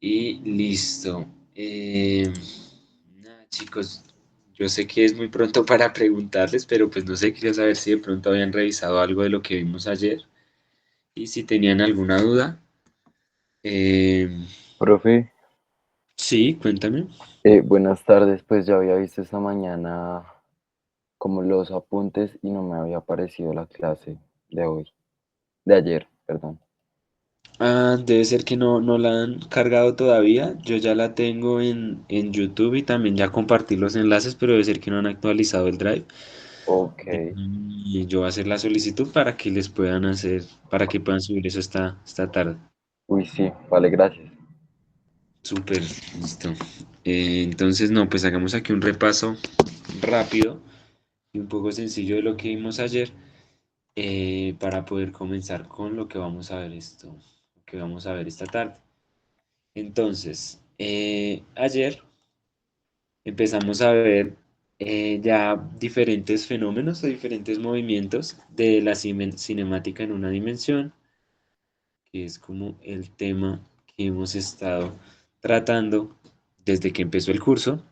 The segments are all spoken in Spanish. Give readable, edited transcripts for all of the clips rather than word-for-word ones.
Y listo. Nada, chicos, yo sé que es muy pronto para preguntarles, pero pues no sé, quería saber si de pronto habían revisado algo de lo que vimos ayer y si tenían alguna duda. Eh, Profe, sí, cuéntame. buenas tardes. Pues ya había visto esta mañana como los apuntes y no me había aparecido la clase de hoy, de ayer, perdón. Ah, debe ser que no la han cargado todavía. Yo ya la tengo en YouTube y también ya compartí los enlaces, pero debe ser que no han actualizado el Drive. Ok. Y yo voy a hacer la solicitud para que les puedan hacer, para que puedan subir eso esta tarde. Uy, sí, vale, gracias. Súper, listo. Entonces, no, pues hagamos aquí un repaso rápido y un poco sencillo de lo que vimos ayer para poder comenzar con lo que vamos a ver lo que vamos a ver esta tarde. Entonces, ayer empezamos a ver ya diferentes fenómenos o diferentes movimientos de la cinemática en una dimensión, que es como el tema que hemos estado tratando desde que empezó el curso.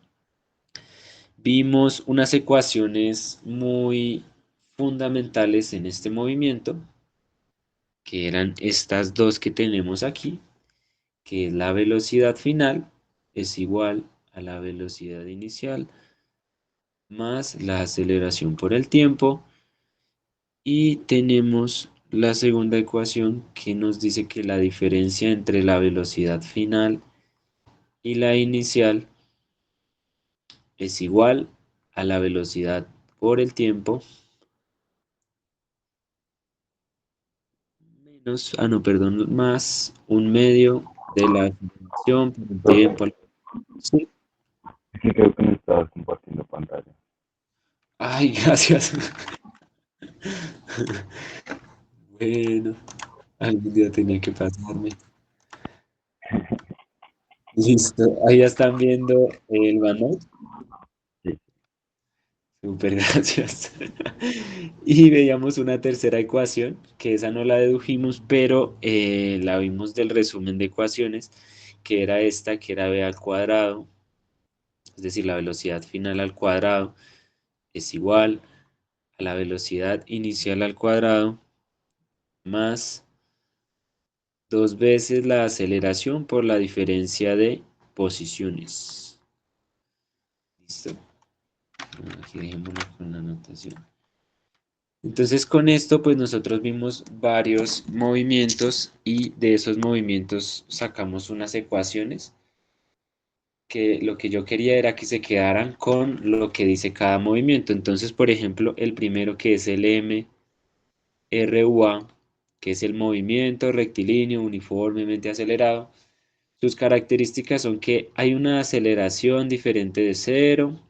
Vimos unas ecuaciones muy fundamentales en este movimiento, que eran estas dos que tenemos aquí, que es la velocidad final es igual a la velocidad inicial más la aceleración por el tiempo. Y tenemos la segunda ecuación que nos dice que la diferencia entre la velocidad final y la inicial es igual a la velocidad por el tiempo menos, no, perdón, más un medio de la aceleración por el Profe, tiempo. Sí. sí creo que me estabas compartiendo pantalla. Ay, gracias. Bueno, algún día tenía que pasarme. Listo, ahí ya están viendo el OneNote. Sí. Súper gracias. Y veíamos una tercera ecuación, que esa no la dedujimos, pero la vimos del resumen de ecuaciones, que era esta, que era b al cuadrado, es decir, la velocidad final al cuadrado es igual a la velocidad inicial al cuadrado más dos veces la aceleración por la diferencia de posiciones. Listo. Aquí dejémoslo con la anotación. Entonces con esto pues nosotros vimos varios movimientos y de esos movimientos sacamos unas ecuaciones que lo que yo quería era que se quedaran con lo que dice cada movimiento. Entonces, por ejemplo, el primero que es el MRUA, que es el movimiento rectilíneo uniformemente acelerado, sus características son que hay una aceleración diferente de cero,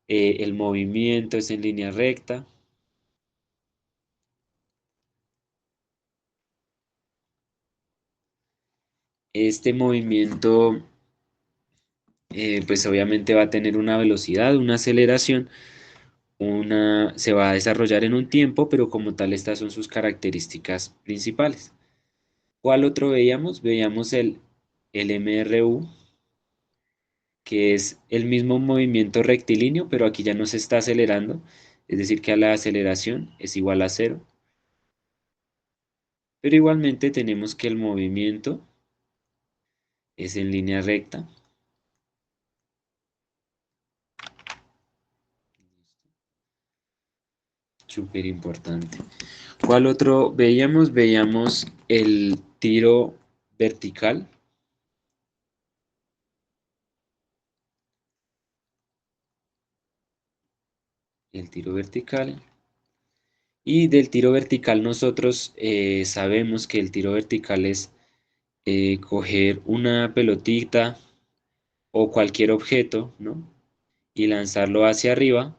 el movimiento es en línea recta. Este movimiento pues obviamente va a tener una velocidad, una aceleración, se va a desarrollar en un tiempo, pero como tal estas son sus características principales. ¿Cuál otro veíamos? Veíamos el MRU, que es el mismo movimiento rectilíneo, pero aquí ya no se está acelerando, es decir, que a la aceleración es igual a cero, pero igualmente tenemos que el movimiento es en línea recta. Súper importante. ¿Cuál otro veíamos? Veíamos el tiro vertical. El tiro vertical. Y del tiro vertical nosotros sabemos que el tiro vertical es coger una pelotita o cualquier objeto, ¿no? Y lanzarlo hacia arriba.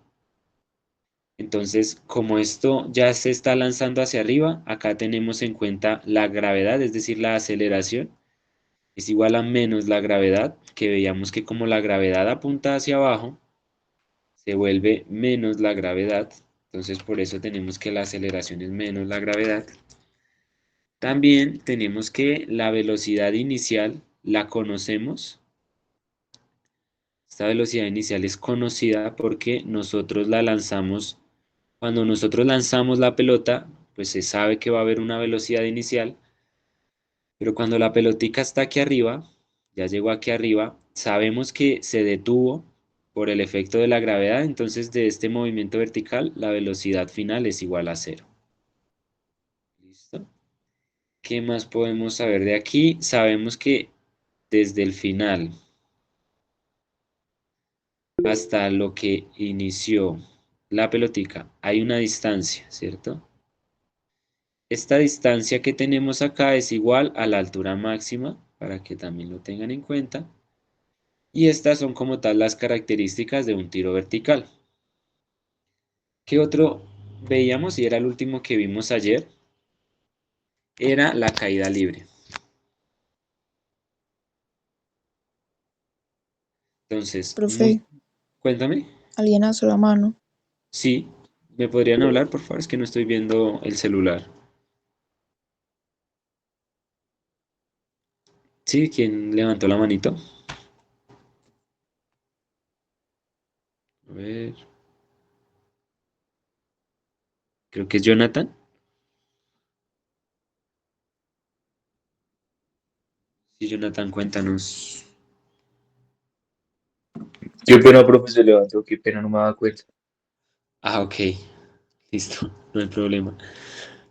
Entonces, como esto ya se está lanzando hacia arriba, acá tenemos en cuenta la gravedad, es decir, la aceleración es igual a menos la gravedad, que veíamos que como la gravedad apunta hacia abajo, se vuelve menos la gravedad. Entonces, por eso tenemos que la aceleración es menos la gravedad. También tenemos que la velocidad inicial la conocemos. Esta velocidad inicial es conocida porque nosotros la lanzamos, cuando nosotros lanzamos la pelota, pues se sabe que va a haber una velocidad inicial, pero cuando la pelotica está aquí arriba, ya llegó aquí arriba, sabemos que se detuvo por el efecto de la gravedad, entonces de este movimiento vertical la velocidad final es igual a cero. ¿Listo? ¿Qué más podemos saber de aquí? Sabemos que desde el final hasta lo que inició la pelotica hay una distancia, ¿cierto? Esta distancia que tenemos acá es igual a la altura máxima, para que también lo tengan en cuenta. Y estas son como tal las características de un tiro vertical. ¿Qué otro veíamos? Y era el último que vimos ayer. Era la caída libre. Entonces, Profe, cuéntame. alguien alzó la mano. Sí, ¿me podrían hablar, por favor? Es que no estoy viendo el celular. Sí, ¿quién levantó la manito? A ver, creo que es Jonathan. Sí, Jonathan, cuéntanos. Qué pena, profe, se levantó, qué pena, no me daba cuenta. Ah, ok, listo, no hay problema.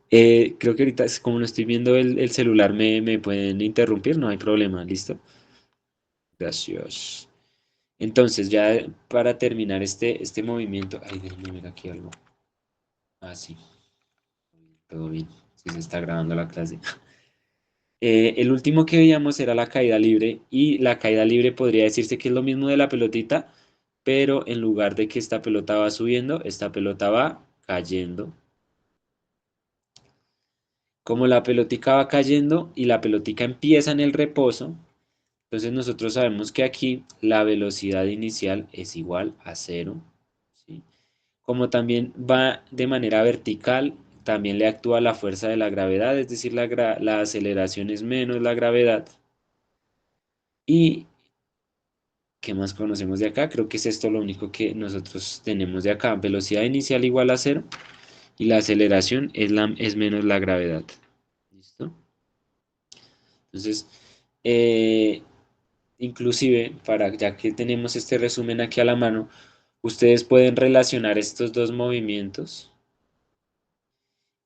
Creo que ahorita, como no estoy viendo el celular, me pueden interrumpir, no hay problema, listo. Gracias. Entonces, ya para terminar este movimiento, ay, déjenme ver aquí algo. Ah, sí, todo bien. Sí, se está grabando la clase. El último que veíamos era la caída libre y la caída libre podría decirse que es lo mismo de la pelotita, pero en lugar de que esta pelota va subiendo, esta pelota va cayendo. Como la pelotica va cayendo y la pelotica empieza en el reposo, entonces nosotros sabemos que aquí la velocidad inicial es igual a cero, ¿sí? Como también va de manera vertical, también le actúa la fuerza de la gravedad, es decir, la aceleración es menos la gravedad. ¿Y qué más conocemos de acá? Creo que es esto lo único que nosotros tenemos de acá. Velocidad inicial igual a cero y la aceleración es menos la gravedad. ¿Listo? Entonces, eh, inclusive, ya que tenemos este resumen aquí a la mano, ustedes pueden relacionar estos dos movimientos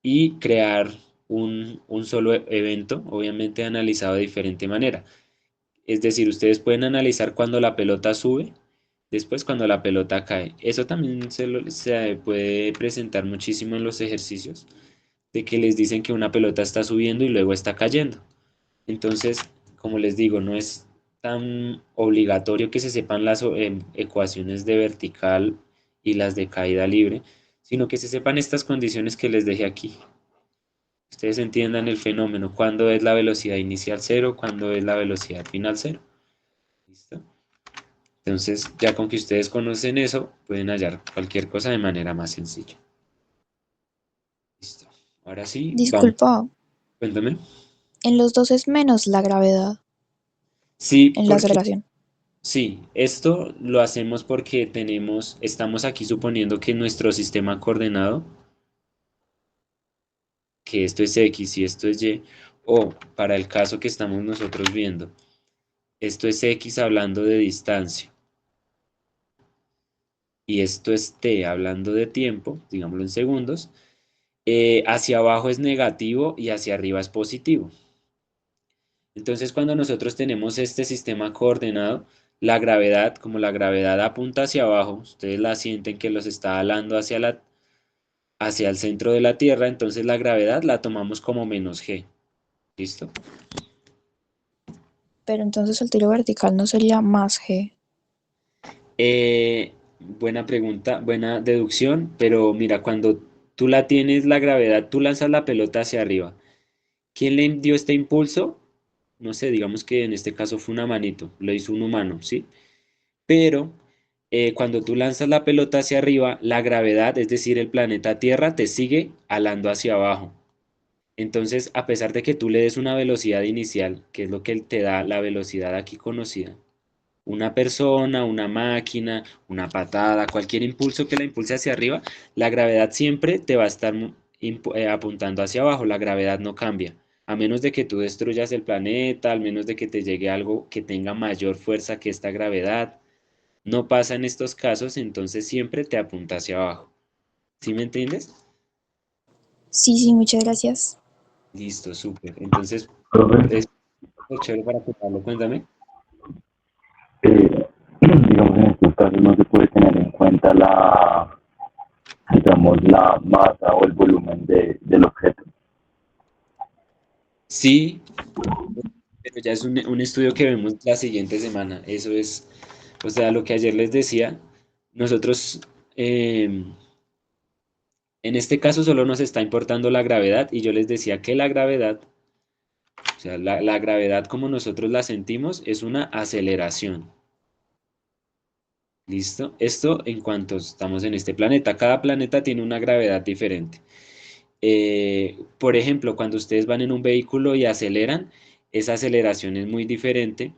y crear un solo evento, obviamente analizado de diferente manera. Es decir, ustedes pueden analizar cuando la pelota sube, después cuando la pelota cae. Eso también se puede presentar muchísimo en los ejercicios, de que les dicen que una pelota está subiendo y luego está cayendo. Entonces, como les digo, no es tan obligatorio que se sepan las ecuaciones de vertical y las de caída libre, sino que se sepan estas condiciones que les dejé aquí. Ustedes entiendan el fenómeno, cuándo es la velocidad inicial cero, cuándo es la velocidad final cero. ¿Listo? Entonces, ya con que ustedes conocen eso, pueden hallar cualquier cosa de manera más sencilla. Listo. Ahora sí, vamos. Disculpa, Cuéntame. en los dos es menos la gravedad, Sí, en la porque aceleración. sí, esto lo hacemos porque estamos aquí suponiendo que nuestro sistema coordenado, que esto es X y esto es Y, o para el caso que estamos nosotros viendo, esto es X hablando de distancia y esto es T hablando de tiempo, digámoslo en segundos, hacia abajo es negativo y hacia arriba es positivo. Entonces, cuando nosotros tenemos este sistema coordenado, la gravedad, como la gravedad apunta hacia abajo, ustedes la sienten que los está jalando hacia el centro de la Tierra, entonces la gravedad la tomamos como menos g. ¿Listo? Pero entonces el tiro vertical no sería más G. Buena pregunta, buena deducción, pero mira, cuando tú la tienes la gravedad, tú lanzas la pelota hacia arriba. ¿Quién le dio este impulso? No sé, digamos que en este caso fue una manito, lo hizo un humano, ¿sí? Pero cuando tú lanzas la pelota hacia arriba, la gravedad, es decir, el planeta Tierra, te sigue alando hacia abajo. Entonces, a pesar de que tú le des una velocidad inicial, que es lo que te da la velocidad aquí conocida, una persona, una máquina, una patada, cualquier impulso que la impulse hacia arriba, la gravedad siempre te va a estar apuntando hacia abajo, la gravedad no cambia. A menos de que tú destruyas el planeta, al menos de que te llegue algo que tenga mayor fuerza que esta gravedad, no pasa en estos casos, entonces siempre te apunta hacia abajo. ¿Sí me entiendes? Sí, sí, muchas gracias. Listo, súper. Entonces, Profe, es chévere para apuntarlo, cuéntame. Digamos, en estos casos no se puede tener en cuenta digamos, la masa o el volumen del objeto. Sí, pero ya es un estudio que vemos la siguiente semana. Eso es, o sea, lo que ayer les decía, nosotros en este caso solo nos está importando la gravedad y yo les decía que la gravedad, o sea, la gravedad como nosotros la sentimos es una aceleración. ¿Listo? Esto en cuanto estamos en este planeta. Cada planeta tiene una gravedad diferente. Por ejemplo, cuando ustedes van en un vehículo y aceleran, esa aceleración es muy diferente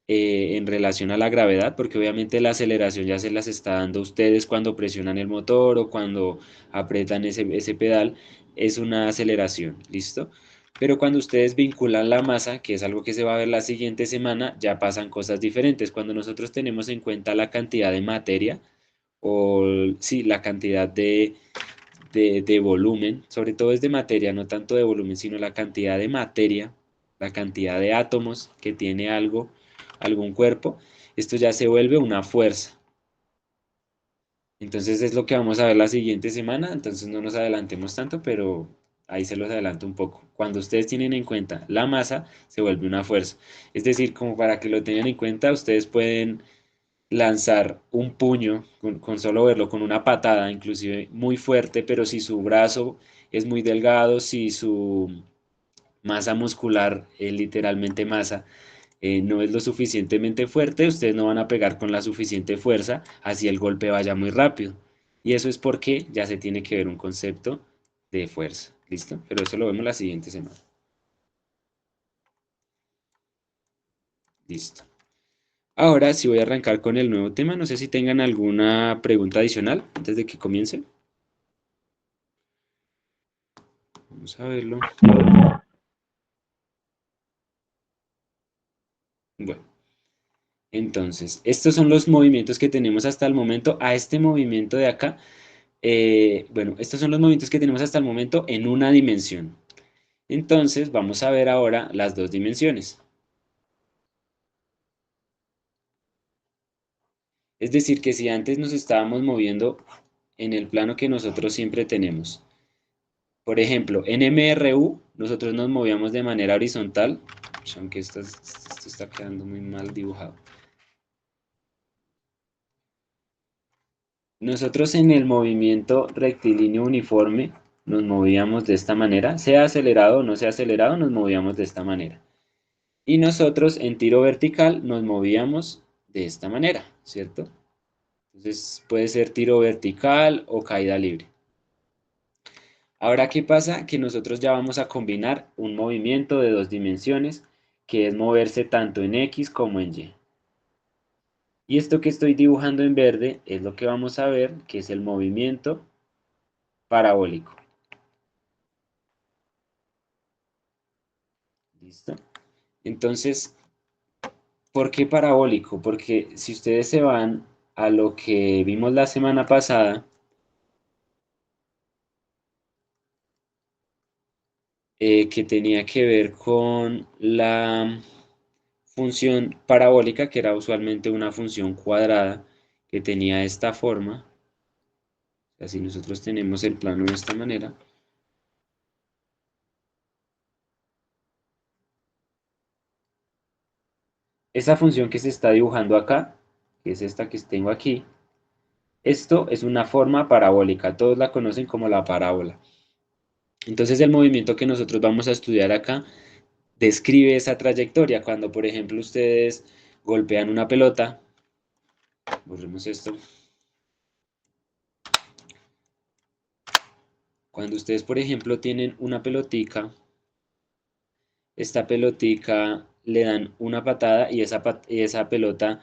en relación a la gravedad, porque obviamente la aceleración ya se las está dando a ustedes cuando presionan el motor o cuando aprietan ese pedal, es una aceleración, ¿listo? Pero cuando ustedes vinculan la masa, que es algo que se va a ver la siguiente semana, ya pasan cosas diferentes. Cuando nosotros tenemos en cuenta la cantidad de materia, o sí, la cantidad de volumen, sobre todo es de materia, no tanto de volumen, sino la cantidad de materia, la cantidad de átomos que tiene algo, algún cuerpo, esto ya se vuelve una fuerza. Entonces es lo que vamos a ver la siguiente semana, entonces no nos adelantemos tanto, pero ahí se los adelanto un poco. Cuando ustedes tienen en cuenta la masa, se vuelve una fuerza. Es decir, como para que lo tengan en cuenta, ustedes pueden lanzar un puño con solo verlo, con una patada, inclusive muy fuerte, pero si su brazo es muy delgado, si su masa muscular, literalmente masa, no es lo suficientemente fuerte, ustedes no van a pegar con la suficiente fuerza, así el golpe vaya muy rápido. Y eso es porque ya se tiene que ver un concepto de fuerza. ¿Listo? Pero eso lo vemos la siguiente semana. Listo. Ahora sí voy a arrancar con el nuevo tema. No sé si tengan alguna pregunta adicional antes de que comience. Vamos a verlo. Bueno, entonces, estos son los movimientos que tenemos hasta el momento. A este movimiento de acá, bueno, estos son los movimientos que tenemos hasta el momento en una dimensión. Entonces, vamos a ver ahora las dos dimensiones. Es decir, que si antes nos estábamos moviendo en el plano que nosotros siempre tenemos, por ejemplo, en MRU nosotros nos movíamos de manera horizontal, aunque esto está quedando muy mal dibujado. Nosotros en el movimiento rectilíneo uniforme nos movíamos de esta manera, sea acelerado o no sea acelerado, nos movíamos de esta manera. Y nosotros en tiro vertical nos movíamos de esta manera, ¿cierto? Entonces puede ser tiro vertical o caída libre. Ahora, ¿qué pasa? Que nosotros ya vamos a combinar un movimiento de dos dimensiones, que es moverse tanto en X como en Y. Y esto que estoy dibujando en verde es lo que vamos a ver, que es el movimiento parabólico. ¿Listo? Entonces, ¿por qué parabólico? Porque si ustedes se van a lo que vimos la semana pasada, que tenía que ver con la función parabólica, que era usualmente una función cuadrada que tenía esta forma. Así nosotros tenemos el plano de esta manera. Esa función que se está dibujando acá, que es esta que tengo aquí, esto es una forma parabólica. Todos la conocen como la parábola. Entonces el movimiento que nosotros vamos a estudiar acá describe esa trayectoria. Cuando, por ejemplo, ustedes golpean una pelota, borremos esto. Cuando ustedes, por ejemplo, tienen una pelotica, esta pelotica le dan una patada y esa pelota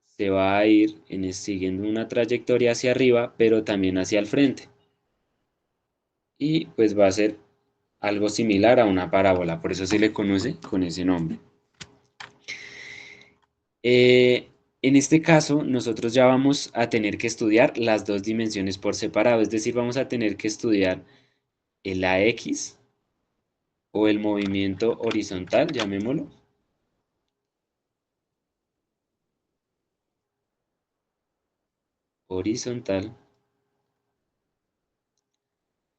se va a ir siguiendo una trayectoria hacia arriba, pero también hacia el frente. Y pues va a ser algo similar a una parábola, por eso se le conoce con ese nombre. En este caso, nosotros ya vamos a tener que estudiar las dos dimensiones por separado, es decir, vamos a tener que estudiar el AX o el movimiento horizontal, llamémoslo, horizontal,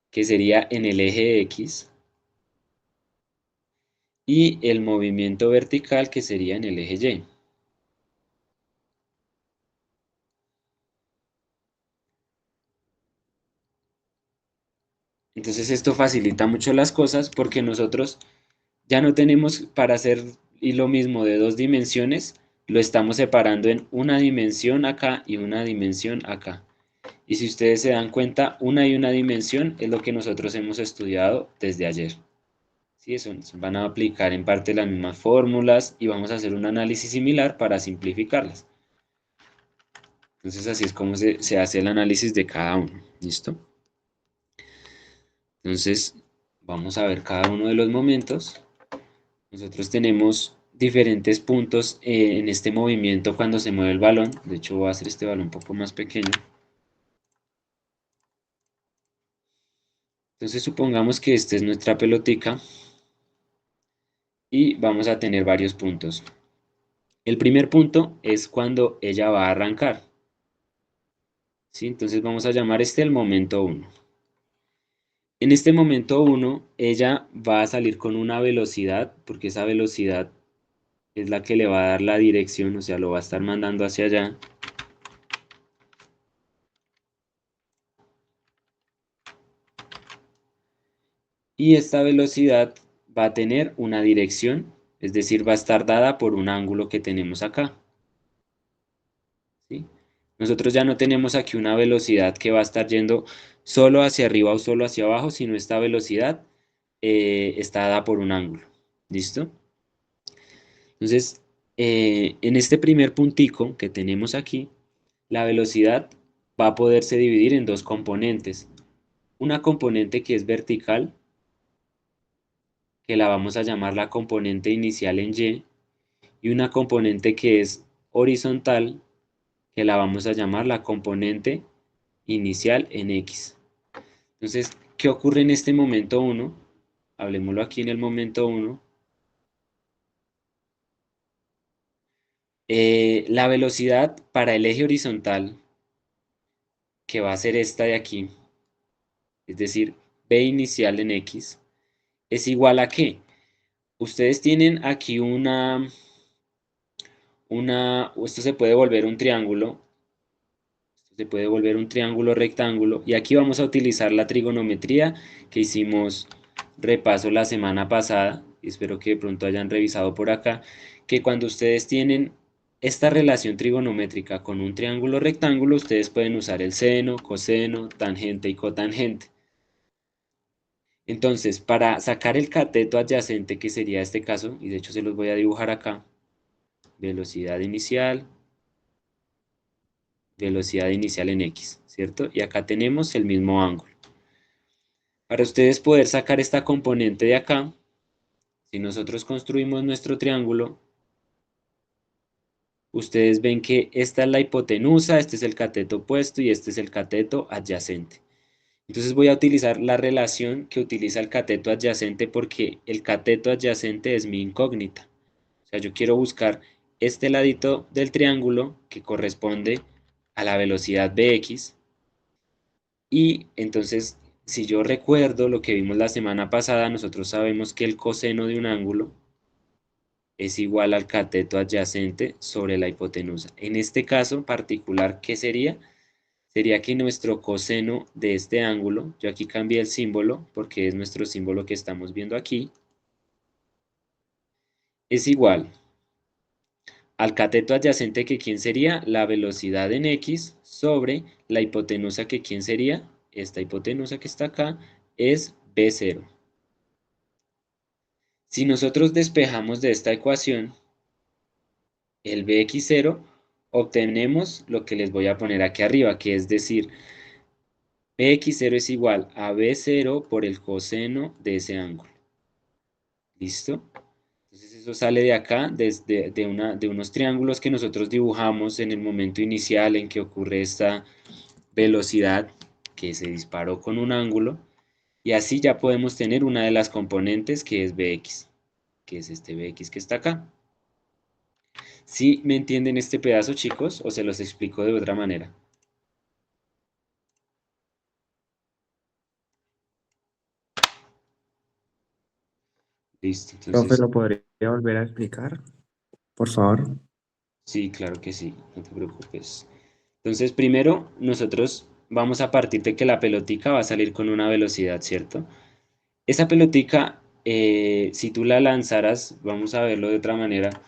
que sería en el eje X, y el movimiento vertical, que sería en el eje Y. Entonces esto facilita mucho las cosas porque nosotros ya no tenemos para hacer y lo mismo de dos dimensiones, lo estamos separando en una dimensión acá y una dimensión acá. Y si ustedes se dan cuenta, una y una dimensión es lo que nosotros hemos estudiado desde ayer. Sí, eso van a aplicar en parte las mismas fórmulas y vamos a hacer un análisis similar para simplificarlas. Entonces así es como se hace el análisis de cada uno. ¿Listo? Entonces vamos a ver cada uno de los momentos. Nosotros tenemos diferentes puntos en este movimiento cuando se mueve el balón. De hecho voy a hacer este balón un poco más pequeño. Entonces supongamos que esta es nuestra pelotica y vamos a tener varios puntos. El primer punto es cuando ella va a arrancar. ¿Sí? Entonces vamos a llamar este el momento 1. En este momento 1, ella va a salir con una velocidad, porque esa velocidad es la que le va a dar la dirección, o sea, lo va a estar mandando hacia allá. Y esta velocidad va a tener una dirección, es decir, va a estar dada por un ángulo que tenemos acá. ¿Sí? Nosotros ya no tenemos aquí una velocidad que va a estar yendo solo hacia arriba o solo hacia abajo, sino esta velocidad está dada por un ángulo. ¿Listo? Entonces, en este primer puntico que tenemos aquí, la velocidad va a poderse dividir en dos componentes. Una componente que es vertical, que la vamos a llamar la componente inicial en y una componente que es horizontal, que la vamos a llamar la componente inicial en X. Entonces, ¿qué ocurre en este momento 1? Hablemoslo aquí en el momento 1. La velocidad para el eje horizontal, que va a ser esta de aquí, es decir, B inicial en X, es igual a ¿qué? Ustedes tienen aquí esto se puede volver un triángulo, se puede volver un triángulo rectángulo, y aquí vamos a utilizar la trigonometría que hicimos repaso la semana pasada, y espero que de pronto hayan revisado por acá, que cuando ustedes tienen esta relación trigonométrica con un triángulo rectángulo, ustedes pueden usar el seno, coseno, tangente y cotangente. Entonces, para sacar el cateto adyacente, que sería este caso, y de hecho se los voy a dibujar acá, velocidad inicial en X, ¿cierto? Y acá tenemos el mismo ángulo. Para ustedes poder sacar esta componente de acá, si nosotros construimos nuestro triángulo, ustedes ven que esta es la hipotenusa, este es el cateto opuesto y este es el cateto adyacente. Entonces voy a utilizar la relación que utiliza el cateto adyacente porque el cateto adyacente es mi incógnita. O sea, yo quiero buscar este ladito del triángulo que corresponde a la velocidad Bx. Y entonces, si yo recuerdo lo que vimos la semana pasada, nosotros sabemos que el coseno de un ángulo es igual al cateto adyacente sobre la hipotenusa. En este caso particular, ¿qué sería? Sería que nuestro coseno de este ángulo, yo aquí cambié el símbolo porque es nuestro símbolo que estamos viendo aquí, es igual al cateto adyacente, que quién sería la velocidad en X sobre la hipotenusa, que quién sería esta hipotenusa que está acá, es B0. Si nosotros despejamos de esta ecuación el Bx0, obtenemos lo que les voy a poner aquí arriba, que es decir, Bx0 es igual a B0 por el coseno de ese ángulo. ¿Listo? Entonces eso sale de acá, de unos triángulos que nosotros dibujamos en el momento inicial en que ocurre esta velocidad que se disparó con un ángulo, y así ya podemos tener una de las componentes que es Bx, que es este Bx que está acá. ¿Sí me entienden este pedazo, chicos, o se los explico de otra manera? Listo, Profe, entonces, ¿lo podría volver a explicar, por favor? sí, claro que sí, no te preocupes. Entonces, primero, nosotros vamos a partir de que la pelotica va a salir con una velocidad, ¿cierto? Esa pelotica, si tú la lanzaras, vamos a verlo de otra manera.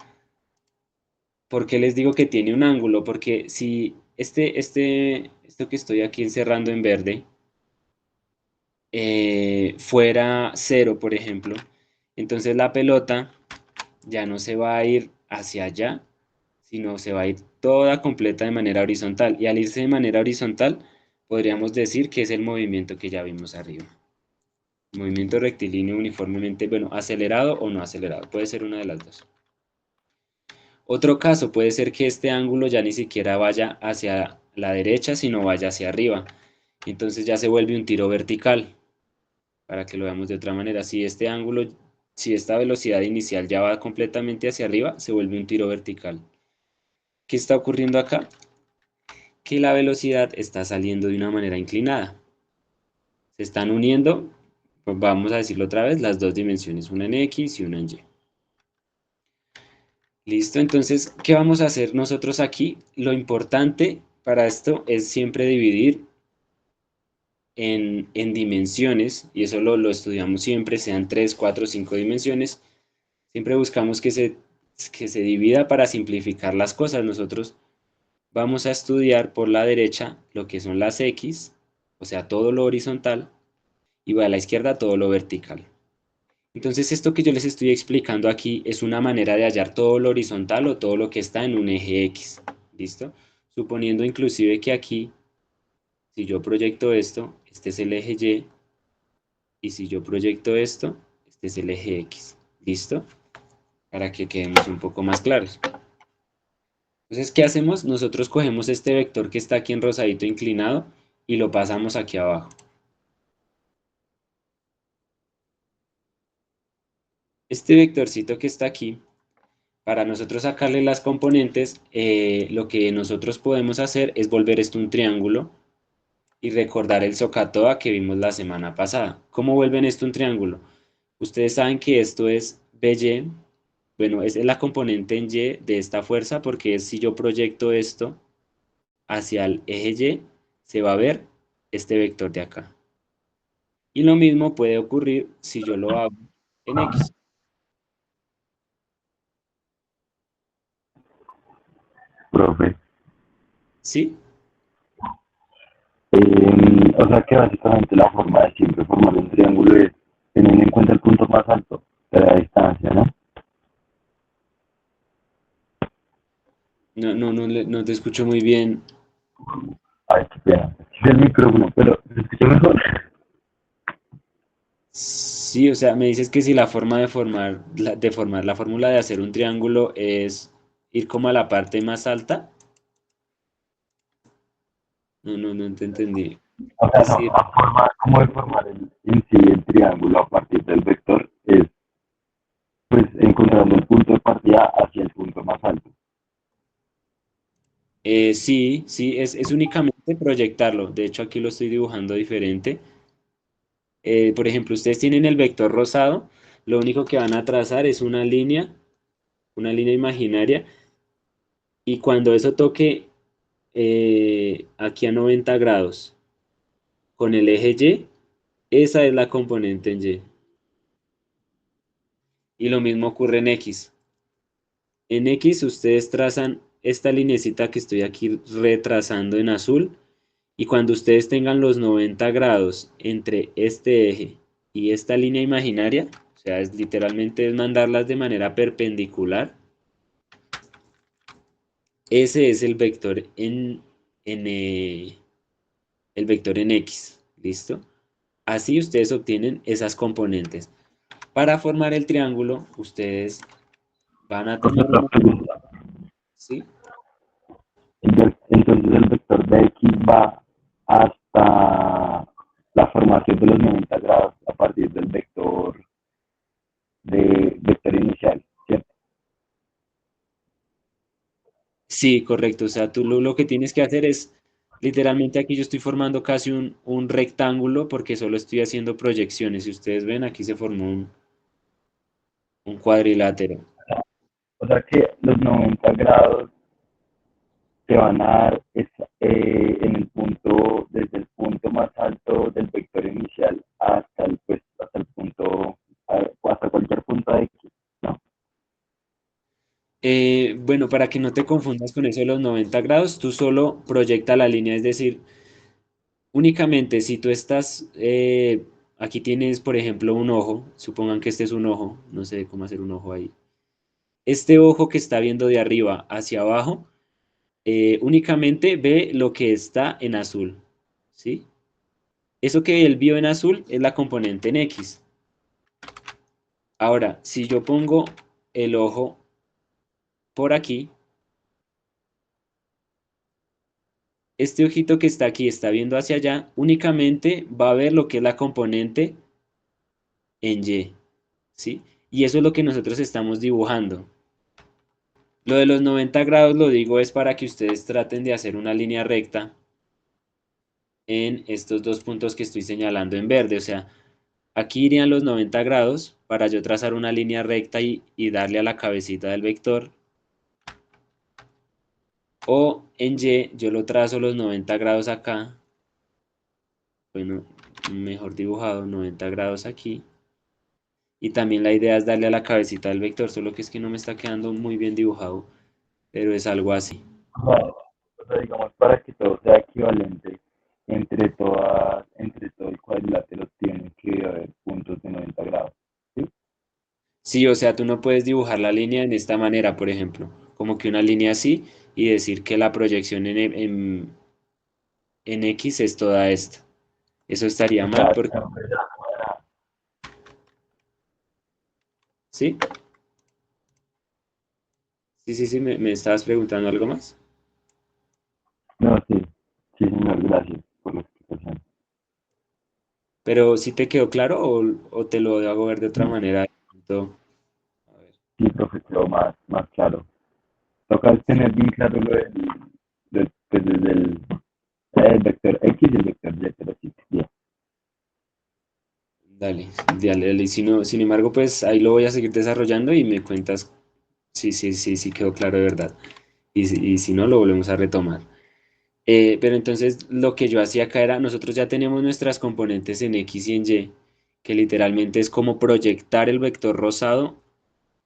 ¿Por qué les digo que tiene un ángulo? Porque si esto que estoy aquí encerrando en verde, fuera cero, por ejemplo, entonces la pelota ya no se va a ir hacia allá, sino se va a ir toda completa de manera horizontal. Y al irse de manera horizontal, podríamos decir que es el movimiento que ya vimos arriba. Movimiento rectilíneo uniformemente, bueno, acelerado o no acelerado, puede ser una de las dos. Otro caso puede ser que este ángulo ya ni siquiera vaya hacia la derecha, sino vaya hacia arriba. Entonces ya se vuelve un tiro vertical, para que lo veamos de otra manera. Si este ángulo, si esta velocidad inicial ya va completamente hacia arriba, se vuelve un tiro vertical. ¿Qué está ocurriendo acá? Que la velocidad está saliendo de una manera inclinada. Se están uniendo, pues vamos a decirlo otra vez, las dos dimensiones, una en X y una en Y. Listo, entonces, ¿qué vamos a hacer nosotros aquí? Lo importante para esto es siempre dividir en dimensiones, y eso lo estudiamos siempre, sean 3, 4, 5 dimensiones. Siempre buscamos que se divida para simplificar las cosas. Nosotros vamos a estudiar por la derecha lo que son las X, o sea, todo lo horizontal, y a la izquierda todo lo vertical. Entonces, esto que yo les estoy explicando aquí es una manera de hallar todo lo horizontal o todo lo que está en un eje X. ¿Listo? Suponiendo inclusive que aquí, si yo proyecto esto, este es el eje Y, y si yo proyecto esto, este es el eje X. ¿Listo? Para que quedemos un poco más claros. Entonces, ¿qué hacemos? Nosotros cogemos este vector que está aquí en rosadito inclinado y lo pasamos aquí abajo. Este vectorcito que está aquí, para nosotros sacarle las componentes, lo que nosotros podemos hacer es volver esto un triángulo y recordar el SOHCAHTOA que vimos la semana pasada. ¿Cómo vuelven esto un triángulo? Ustedes saben que esto es BY, bueno, es la componente en Y de esta fuerza porque si yo proyecto esto hacia el eje Y, se va a ver este vector de acá. Y lo mismo puede ocurrir si yo lo hago en X. Profe. ¿Sí? O sea que básicamente la forma de siempre formar un triángulo es teniendo en cuenta el punto más alto de la distancia, ¿no? No te escucho muy bien. Ay, qué pena. Es el micrófono, pero ¿se escucha mejor? Sí, o sea, me dices que si la forma de formar la fórmula de hacer un triángulo es ir como a la parte más alta. No te entendí. O sea, Es no, decir, la forma como de formar en sí el triángulo a partir del vector es pues encontrando el punto de partida hacia el punto más alto. sí, es únicamente proyectarlo. De hecho, aquí lo estoy dibujando diferente. Por ejemplo, ustedes tienen el vector rosado, lo único que van a trazar es una línea imaginaria, y cuando eso toque aquí a 90 grados con el eje Y, esa es la componente en Y. Y lo mismo ocurre en X. En X ustedes trazan esta linecita que estoy aquí retrasando en azul, Y cuando ustedes tengan los 90 grados entre este eje y esta línea imaginaria, o sea, es literalmente es mandarlas de manera perpendicular, ese es el vector en X, ¿listo? Así ustedes obtienen esas componentes. Para formar el triángulo, ustedes van a tomar Otra una, pregunta. ¿sí? Entonces el vector de X va hasta la formación de los 90 grados a partir del vector inicial, ¿cierto? Sí, correcto. O sea, tú lo que tienes que hacer es, literalmente aquí yo estoy formando casi un rectángulo porque solo estoy haciendo proyecciones. Si ustedes ven, aquí se formó un cuadrilátero. O sea que los 90 grados se van a dar en el punto, desde el punto más alto del vector inicial hasta hasta el punto, hasta cualquier punto de X, ¿no? Bueno, para que no te confundas con eso de los 90 grados, tú solo proyecta la línea, es decir, únicamente si tú estás, aquí tienes, por ejemplo, un ojo, supongan que este es un ojo, no sé cómo hacer un ojo ahí. Este ojo que está viendo de arriba hacia abajo, únicamente ve lo que está en azul, ¿sí? Eso que él vio en azul es la componente en X. Ahora, si yo pongo el ojo por aquí, este ojito que está aquí está viendo hacia allá, únicamente va a ver lo que es la componente en Y, ¿sí? Y eso es lo que nosotros estamos dibujando. Lo de los 90 grados lo digo es para que ustedes traten de hacer una línea recta en estos dos puntos que estoy señalando en verde. O sea, aquí irían los 90 grados para yo trazar una línea recta y darle a la cabecita del vector. O en Y yo lo trazo los 90 grados acá. Bueno, mejor dibujado, 90 grados aquí. Y también la idea es darle a la cabecita del vector, solo que es que no me está quedando muy bien dibujado, pero es algo así. O sea, digamos, para que todo sea equivalente entre todo el cuadrilátero tiene que haber puntos de 90 grados, ¿sí? Sí, o sea, tú no puedes dibujar la línea en esta manera, por ejemplo, como que una línea así y decir que la proyección en X es toda esta. Eso estaría O mal sea, porque, ¿sí? Sí, me estabas preguntando algo más. no, sí, sí, señor, gracias por la explicación. Pero ¿sí te quedó claro o te lo hago ver de otra manera? Pronto, a ver. Sí, profe, quedó más claro. Toca tener bien claro pues desde el vector X y el vector Y, pero sí, bien. Dale, dale. Si no, sin embargo, pues ahí lo voy a seguir desarrollando y me cuentas sí quedó claro de verdad. Y si no, lo volvemos a retomar. Pero entonces lo que yo hacía acá era, nosotros ya tenemos nuestras componentes en X y en Y, que literalmente es como proyectar el vector rosado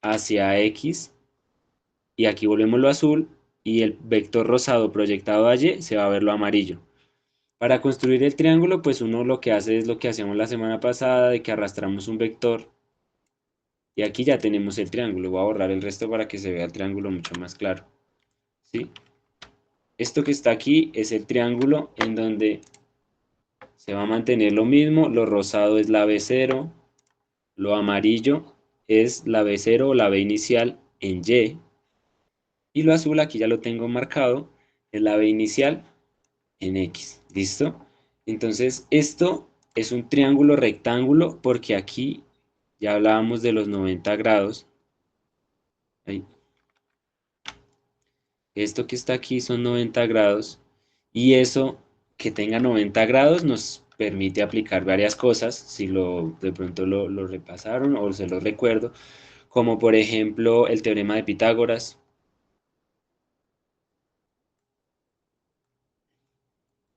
hacia X, y aquí volvemos lo azul, y el vector rosado proyectado a Y se va a ver lo amarillo. Para construir el triángulo, pues uno lo que hace es lo que hacíamos la semana pasada, de que arrastramos un vector, y aquí ya tenemos el triángulo. Voy a borrar el resto para que se vea el triángulo mucho más claro. ¿Sí? Esto que está aquí es el triángulo en donde se va a mantener lo mismo, lo rosado es la B0, lo amarillo es la B0 o la B inicial en y lo azul aquí ya lo tengo marcado, es la B inicial en X. ¿Listo? Entonces, esto es un triángulo rectángulo porque aquí ya hablábamos de los 90 grados. Ahí. Esto que está aquí son 90 grados y eso que tenga 90 grados nos permite aplicar varias cosas, si de pronto lo repasaron o se lo recuerdo, como por ejemplo el teorema de Pitágoras,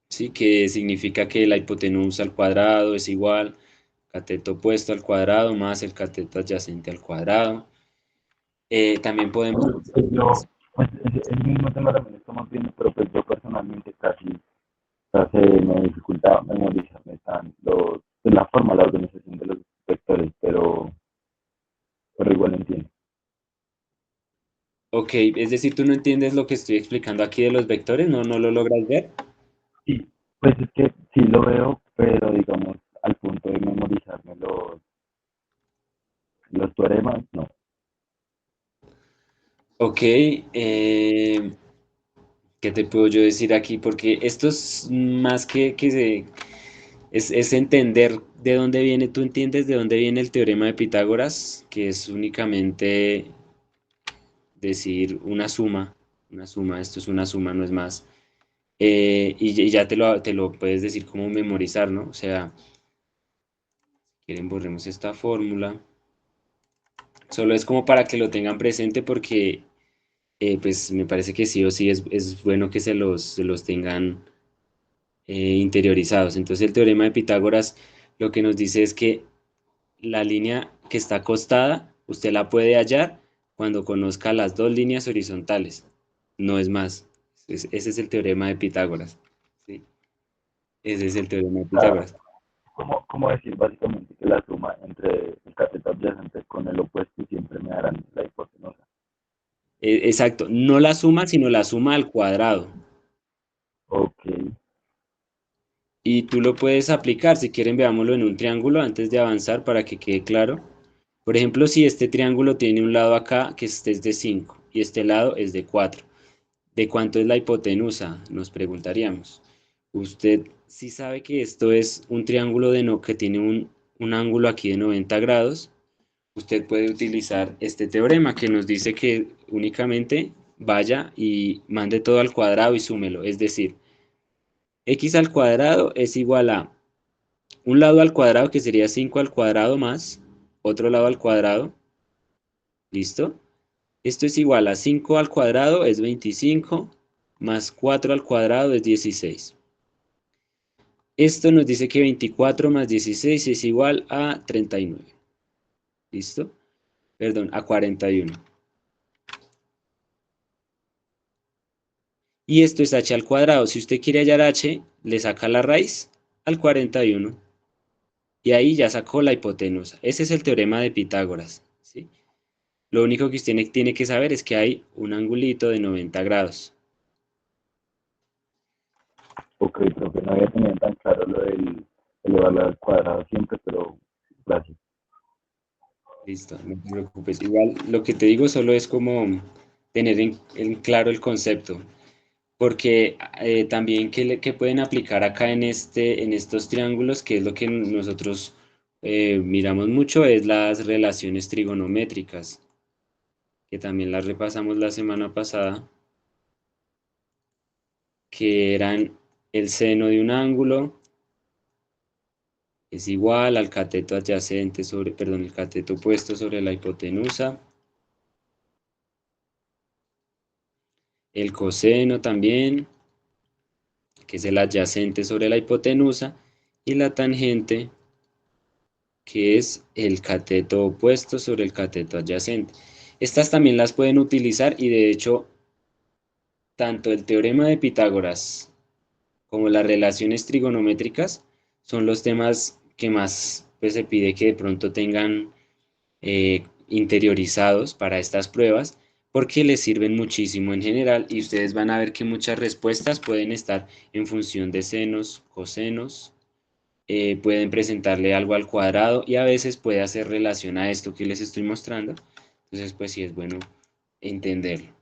¿sí? Que significa que la hipotenusa al cuadrado es igual cateto opuesto al cuadrado más el cateto adyacente al cuadrado. También podemos... Pues yo, pues ese mismo tema también lo estamos viendo, pero pues yo personalmente casi sea, se me dificulta memorizarme pues, la forma, la organización de los vectores, pero igual entiendo. Ok, es decir, tú no entiendes lo que estoy explicando aquí de los vectores, no lo logras ver. Sí, pues es que sí lo veo, pero digamos, al punto de memorizarme los teoremas, no. Ok, ¿qué te puedo yo decir aquí? Porque esto es más es entender de dónde viene, tú entiendes de dónde viene el teorema de Pitágoras, que es únicamente decir una suma, esto es una suma, no es más. Y ya te lo puedes decir como memorizar, ¿no? O sea, quieren borremos esta fórmula. Solo es como para que lo tengan presente porque pues me parece que sí o sí es bueno que se los tengan interiorizados. Entonces el teorema de Pitágoras lo que nos dice es que la línea que está acostada, usted la puede hallar cuando conozca las dos líneas horizontales. No es más. Ese es el teorema de Pitágoras. ¿Sí? Ese es el teorema de O sea, Pitágoras. ¿cómo decir básicamente que la suma entre el cateto adyacente con el opuesto siempre me darán la hipotenusa? Exacto, no la suma, sino la suma al cuadrado. Ok, Y tú lo puedes aplicar, si quieren veámoslo en un triángulo antes de avanzar para que quede claro. Por ejemplo, si este triángulo tiene un lado acá que este es de 5 y este lado es de 4, ¿de cuánto es la hipotenusa? Nos preguntaríamos. Usted sí sabe que esto es un triángulo de no, que tiene un ángulo aquí de 90 grados. Usted puede utilizar este teorema que nos dice que únicamente vaya y mande todo al cuadrado y súmelo. Es decir, x al cuadrado es igual a un lado al cuadrado que sería 5 al cuadrado más otro lado al cuadrado. ¿Listo? Esto es igual a 5 al cuadrado es 25 más 4 al cuadrado es 16. Esto nos dice que 24 más 16 es igual a 39. ¿Listo? Perdón, a 41. Y esto es h al cuadrado. Si usted quiere hallar h, le saca la raíz al 41. Y ahí ya sacó la hipotenusa. Ese es el teorema de Pitágoras. ¿Sí? Lo único que usted tiene que saber es que hay un angulito de 90 grados. ok, profe, no había tenido tan claro lo del elevarlo al cuadrado siempre, pero gracias. Listo, no te preocupes. Igual lo que te digo solo es como tener en claro el concepto. Porque también que pueden aplicar acá en en estos triángulos, que es lo que nosotros miramos mucho, es las relaciones trigonométricas, que también las repasamos la semana pasada, que eran el seno de un ángulo es igual al cateto adyacente sobre, perdón, el cateto opuesto sobre la hipotenusa, el coseno también, que es el adyacente sobre la hipotenusa, y la tangente, que es el cateto opuesto sobre el cateto adyacente. Estas también las pueden utilizar y de hecho, tanto el teorema de Pitágoras como las relaciones trigonométricas son los temas que más pues, se pide que de pronto tengan interiorizados para estas pruebas porque les sirven muchísimo en general y ustedes van a ver que muchas respuestas pueden estar en función de senos, cosenos, pueden presentarle algo al cuadrado y a veces puede hacer relación a esto que les estoy mostrando. Entonces, pues sí es bueno entenderlo.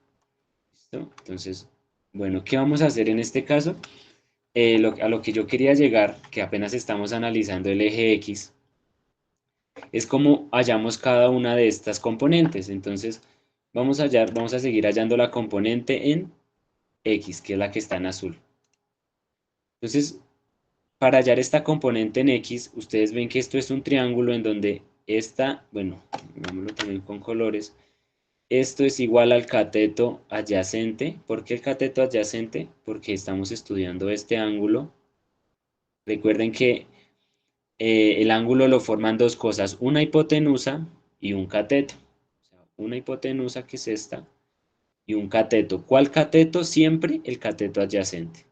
¿Listo? Entonces, bueno, ¿qué vamos a hacer en este caso? A lo que yo quería llegar, que apenas estamos analizando el eje X, es cómo hallamos cada una de estas componentes. Entonces, vamos a seguir hallando la componente en X, que es la que está en azul. Entonces, para hallar esta componente en X, ustedes ven que esto es un triángulo en donde esta, bueno, hagámoslo también con colores, esto es igual al cateto adyacente. ¿Por qué el cateto adyacente? Porque estamos estudiando este ángulo. Recuerden que el ángulo lo forman dos cosas, una hipotenusa y un cateto. O sea, una hipotenusa que es esta y un cateto. ¿Cuál cateto? Siempre el cateto adyacente.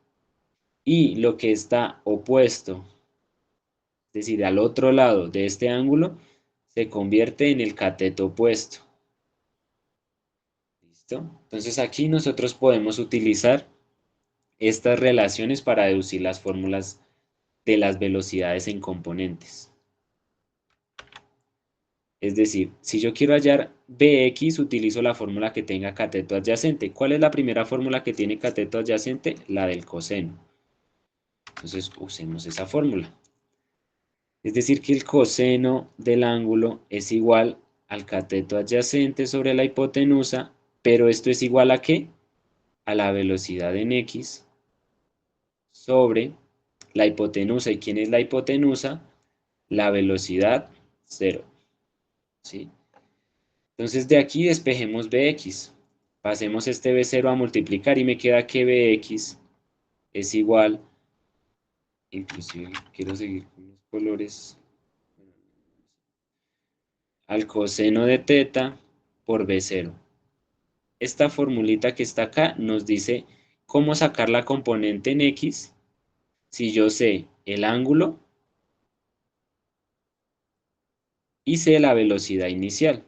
y lo que está opuesto, es decir, al otro lado de este ángulo, se convierte en el cateto opuesto. ¿Listo? Entonces aquí nosotros podemos utilizar estas relaciones para deducir las fórmulas de las velocidades en componentes. Es decir, si yo quiero hallar Bx, utilizo la fórmula que tenga cateto adyacente. ¿Cuál es la primera fórmula que tiene cateto adyacente? La del coseno. Entonces usemos esa fórmula. Es decir, que el coseno del ángulo es igual al cateto adyacente sobre la hipotenusa, pero esto es igual ¿a qué? A la velocidad en x sobre la hipotenusa. ¿Y quién es la hipotenusa? La velocidad 0. ¿Sí? Entonces de aquí despejemos Bx. Pasemos este B0 a multiplicar y me queda que Bx es igual, inclusive quiero seguir con los colores, al coseno de teta por B0. Esta formulita que está acá nos dice cómo sacar la componente en X si yo sé el ángulo y sé la velocidad inicial.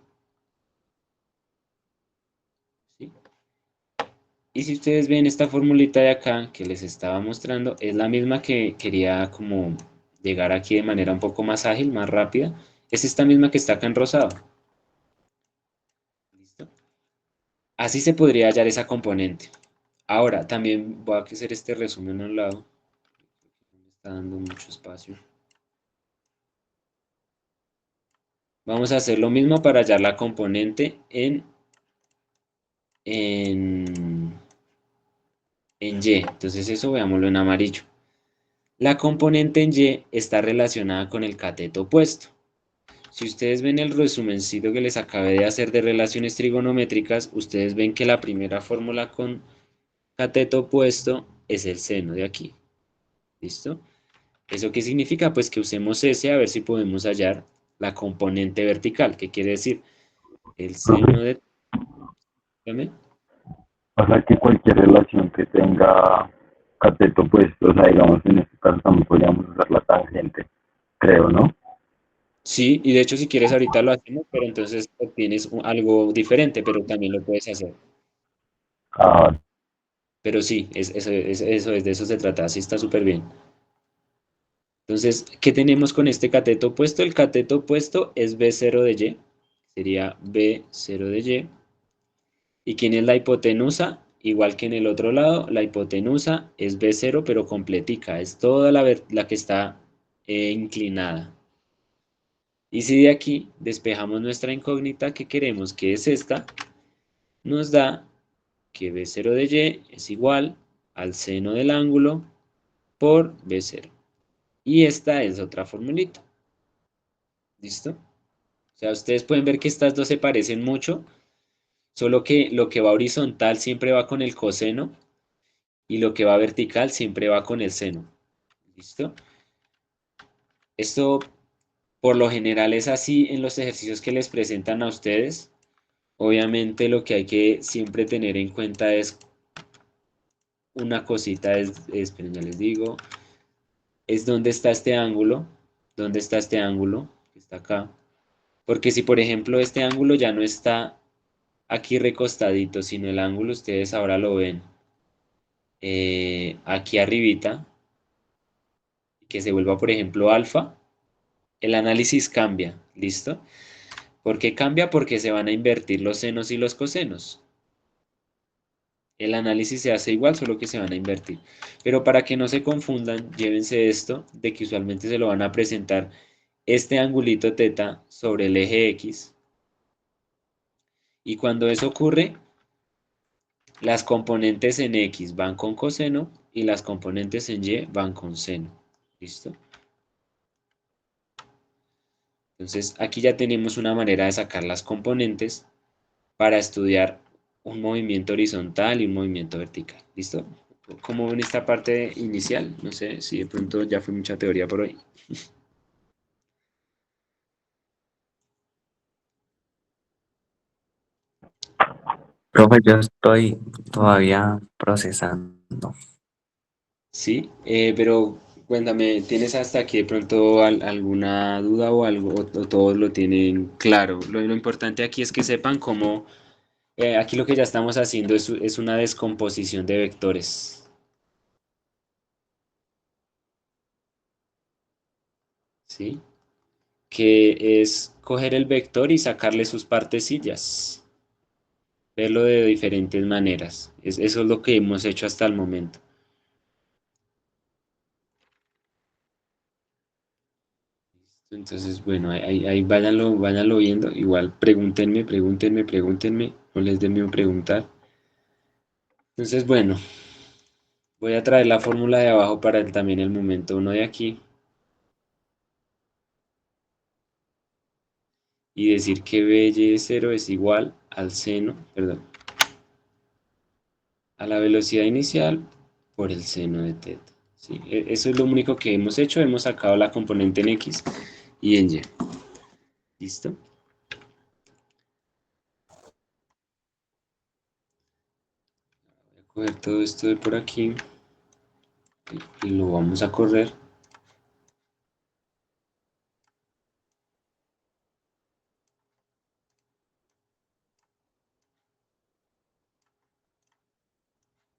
¿Sí? Y si ustedes ven esta formulita de acá que les estaba mostrando, es la misma que quería como llegar aquí de manera un poco más ágil, más rápida. Es esta misma que está acá en rosado. ¿Listo? Así se podría hallar esa componente. Ahora, también voy a hacer este resumen a un lado. Me está dando mucho espacio. Vamos a hacer lo mismo para hallar la componente en, en Y. Entonces eso veámoslo en amarillo. La componente en Y está relacionada con el cateto opuesto. Si ustedes ven el resumencito que les acabé de hacer de relaciones trigonométricas, ustedes ven que la primera fórmula con cateto opuesto es el seno de aquí. ¿Listo? ¿Eso qué significa? Pues que usemos ese a ver si podemos hallar la componente vertical, que quiere decir el Profe, seno de... Dígame. o sea que cualquier relación que tenga cateto opuesto, o sea, digamos en este caso también podríamos usar la tangente, creo, ¿no? Sí, y de hecho si quieres ahorita lo hacemos, pero entonces obtienes algo diferente, pero también lo puedes hacer. Ah, Pero sí, eso es, de eso se trata, así está súper bien. Entonces, ¿qué tenemos con este cateto opuesto? El cateto opuesto es B0 de Y, sería B0 de Y. ¿Y quién es la hipotenusa? Igual que en el otro lado, la hipotenusa es B0, pero completica, es toda la que está inclinada. Y si de aquí despejamos nuestra incógnita que queremos, que es esta, nos da que B0 de Y es igual al seno del ángulo por B0. Y esta es otra formulita. ¿Listo? O sea, ustedes pueden ver que estas dos se parecen mucho, solo que lo que va horizontal siempre va con el coseno y lo que va vertical siempre va con el seno. ¿Listo? Esto por lo general es así en los ejercicios que les presentan a ustedes. Obviamente lo que hay que siempre tener en cuenta es una cosita, esperen, ya les digo, es dónde está este ángulo, dónde está este ángulo, que está acá. Porque si por ejemplo este ángulo ya no está aquí recostadito, sino el ángulo ustedes ahora lo ven aquí arribita, que se vuelva por ejemplo alfa, el análisis cambia, ¿listo? ¿Por qué cambia? Porque se van a invertir los senos y los cosenos. El análisis se hace igual, solo que se van a invertir. Pero para que no se confundan, llévense esto, de que usualmente se lo van a presentar este angulito teta sobre el eje X. Y cuando eso ocurre, las componentes en X van con coseno y las componentes en Y van con seno. ¿Listo? Entonces aquí ya tenemos una manera de sacar las componentes para estudiar un movimiento horizontal y un movimiento vertical. ¿Listo? ¿Cómo ven esta parte inicial? No sé si de pronto ya fue mucha teoría por hoy. Profe, yo estoy todavía procesando. Sí, pero cuéntame, ¿tienes hasta aquí de pronto alguna duda o algo, o todos lo tienen claro? Lo importante aquí es que sepan cómo, aquí lo que ya estamos haciendo es una descomposición de vectores, ¿sí? Que es coger el vector y sacarle sus partecillas, verlo de diferentes maneras. Eso es lo que hemos hecho hasta el momento. Entonces, bueno, ahí váyanlo viendo. Igual, pregúntenme, no les dé miedo preguntar. Entonces, bueno, voy a traer la fórmula de abajo para también el momento uno de aquí y decir que b y 0 es igual al seno, perdón, a la velocidad inicial por el seno de teta. ¿Sí? Eso es lo único que hemos hecho. Hemos sacado la componente en x y en y. ¿Listo? Voy a coger todo esto de por aquí y lo vamos a correr.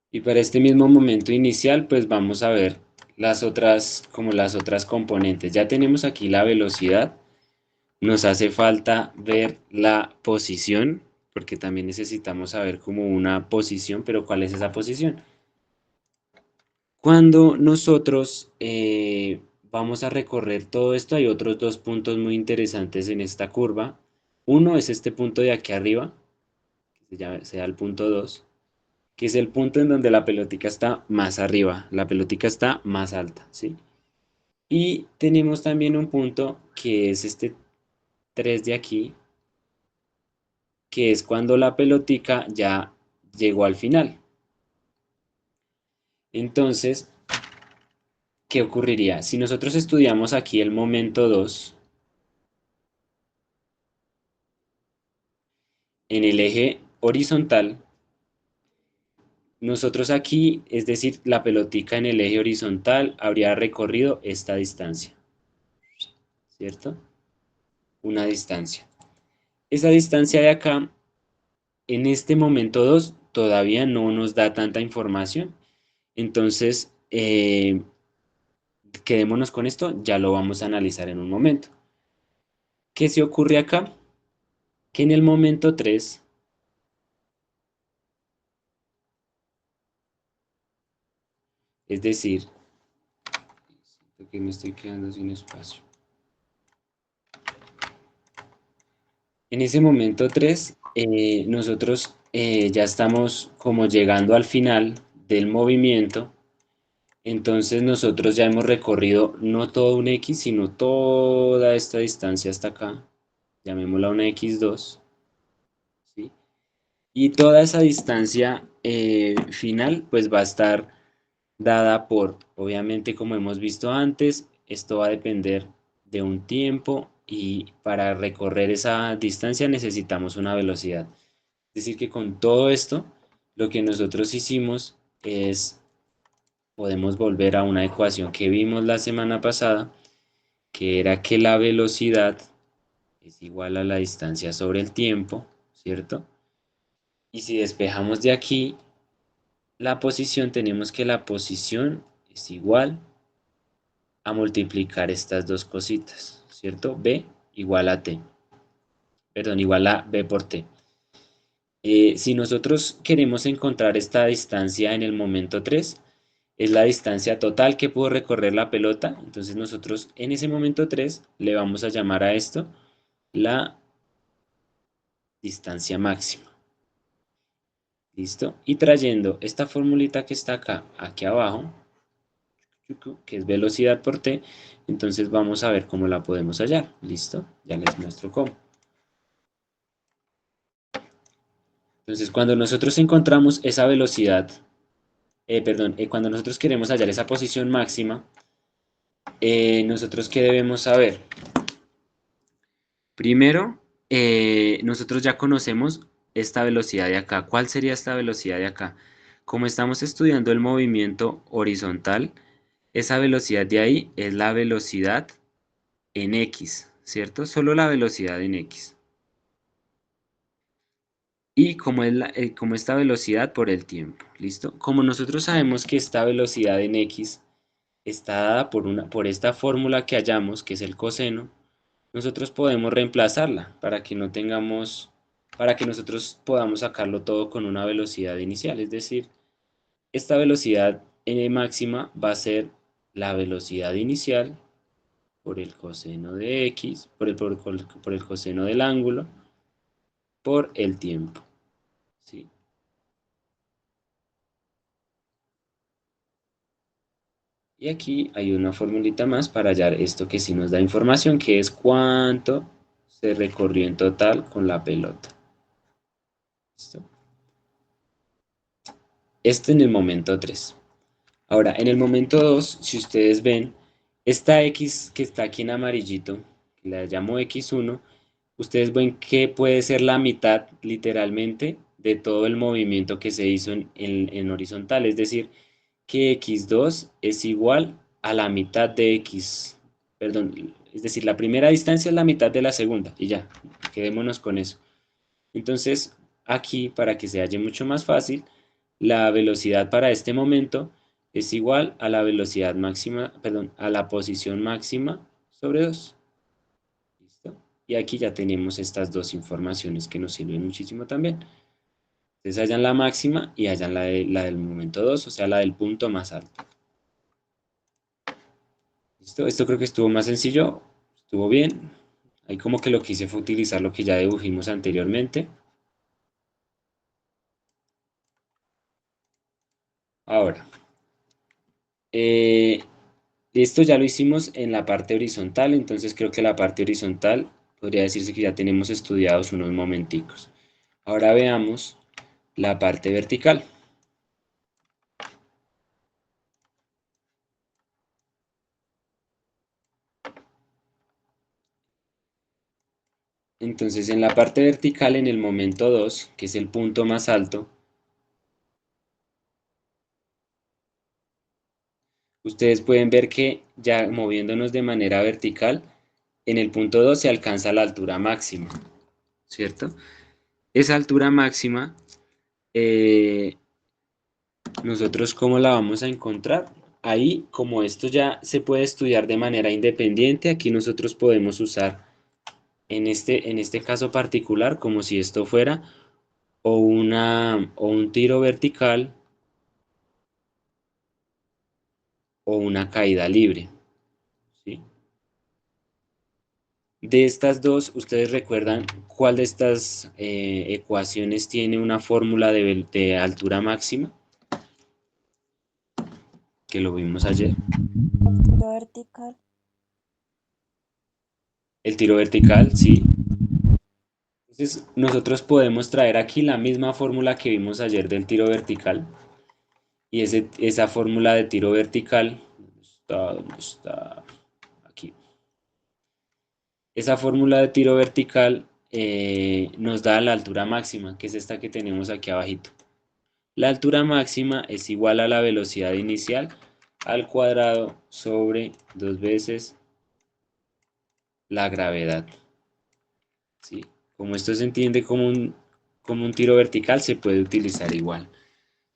Y para este mismo momento inicial, pues vamos a ver como las otras componentes. Ya tenemos aquí la velocidad. Nos hace falta ver la posición, porque también necesitamos saber como una posición, pero ¿cuál es esa posición? Cuando nosotros vamos a recorrer todo esto, hay otros dos puntos muy interesantes en esta curva. Uno es este punto de aquí arriba, que sea el punto 2, que es el punto en donde la pelotica está más arriba, la pelotica está más alta, ¿sí? Y tenemos también un punto que es este 3 de aquí, que es cuando la pelotica ya llegó al final. Entonces, ¿qué ocurriría? Si nosotros estudiamos aquí el momento 2 en el eje horizontal, nosotros aquí, es decir, la pelotica en el eje horizontal habría recorrido esta distancia, ¿cierto? Una distancia. Esa distancia de acá, en este momento 2 todavía no nos da tanta información. Entonces, quedémonos con esto, ya lo vamos a analizar en un momento. ¿Qué se ocurre acá? Que en el momento 3, es decir, siento que me estoy quedando sin espacio. En ese momento 3, nosotros ya estamos como llegando al final del movimiento. Entonces nosotros ya hemos recorrido no todo un X, sino toda esta distancia hasta acá. Llamémosla una X2, ¿sí? Y toda esa distancia final pues va a estar dada por, obviamente como hemos visto antes, esto va a depender de un tiempo y para recorrer esa distancia necesitamos una velocidad. Es decir, que con todo esto, lo que nosotros hicimos es, podemos volver a una ecuación que vimos la semana pasada, que era que la velocidad es igual a la distancia sobre el tiempo, ¿cierto? Y si despejamos de aquí la posición, tenemos que la posición es igual a multiplicar estas dos cositas, ¿cierto? B igual a T, perdón, igual a B por T. Si nosotros queremos encontrar esta distancia en el momento 3, es la distancia total que pudo recorrer la pelota. Entonces nosotros en ese momento 3 le vamos a llamar a esto la distancia máxima. ¿Listo? Y trayendo esta formulita que está acá, aquí abajo, que es velocidad por t, entonces vamos a ver cómo la podemos hallar. ¿Listo? Ya les muestro cómo. Entonces, cuando nosotros encontramos esa velocidad, cuando nosotros queremos hallar esa posición máxima, nosotros ¿qué debemos saber? Primero, nosotros ya conocemos esta velocidad de acá. ¿Cuál sería esta velocidad de acá? Como estamos estudiando el movimiento horizontal, esa velocidad de ahí es la velocidad en X, ¿cierto? Solo la velocidad en X. Y como esta velocidad por el tiempo, ¿listo? Como nosotros sabemos que esta velocidad en X está dada por esta fórmula que hallamos, que es el coseno, nosotros podemos reemplazarla para que nosotros podamos sacarlo todo con una velocidad inicial. Es decir, esta velocidad n máxima va a ser la velocidad inicial por el coseno de x, por el coseno del ángulo, por el tiempo. ¿Sí? Y aquí hay una formulita más para hallar esto que sí nos da información, que es cuánto se recorrió en total con la pelota. ¿Listo? Esto en el momento 3. Ahora, en el momento 2, si ustedes ven, esta X que está aquí en amarillito, que la llamo X1, ustedes ven que puede ser la mitad, literalmente, de todo el movimiento que se hizo en horizontal. Es decir, que X2 es igual a la mitad de X, perdón, es decir, la primera distancia es la mitad de la segunda, y ya, quedémonos con eso. Entonces, aquí, para que se halle mucho más fácil, la velocidad para este momento es igual a la velocidad máxima, perdón, a la posición máxima sobre 2. ¿Listo? Y aquí ya tenemos estas dos informaciones que nos sirven muchísimo también. Entonces hallan la máxima y hallan la del momento 2, o sea, la del punto más alto. ¿Listo? Esto creo que estuvo más sencillo, estuvo bien. Ahí como que lo que hice fue utilizar lo que ya dibujimos anteriormente. Ahora, eh, esto ya lo hicimos en la parte horizontal, entonces creo que la parte horizontal podría decirse que ya tenemos estudiados unos momenticos. Ahora veamos la parte vertical. Entonces en la parte vertical, en el momento 2, que es el punto más alto, ustedes pueden ver que ya moviéndonos de manera vertical, en el punto 2 se alcanza la altura máxima, ¿cierto? Esa altura máxima, nosotros ¿cómo la vamos a encontrar? Ahí, como esto ya se puede estudiar de manera independiente, aquí nosotros podemos usar en este caso particular, como si esto fuera o un tiro vertical o una caída libre, ¿sí? De estas dos, ¿ustedes recuerdan cuál de estas ecuaciones tiene una fórmula de altura máxima? Que lo vimos ayer. Tiro vertical. El tiro vertical, sí. Entonces, nosotros podemos traer aquí la misma fórmula que vimos ayer del tiro vertical. Y esa fórmula de tiro vertical, ¿dónde está? ¿Dónde está? Aquí. Esa fórmula de tiro vertical nos da la altura máxima, que es esta que tenemos aquí abajito. La altura máxima es igual a la velocidad inicial al cuadrado sobre 2 veces la gravedad. ¿Sí? Como esto se entiende como un tiro vertical, se puede utilizar igual.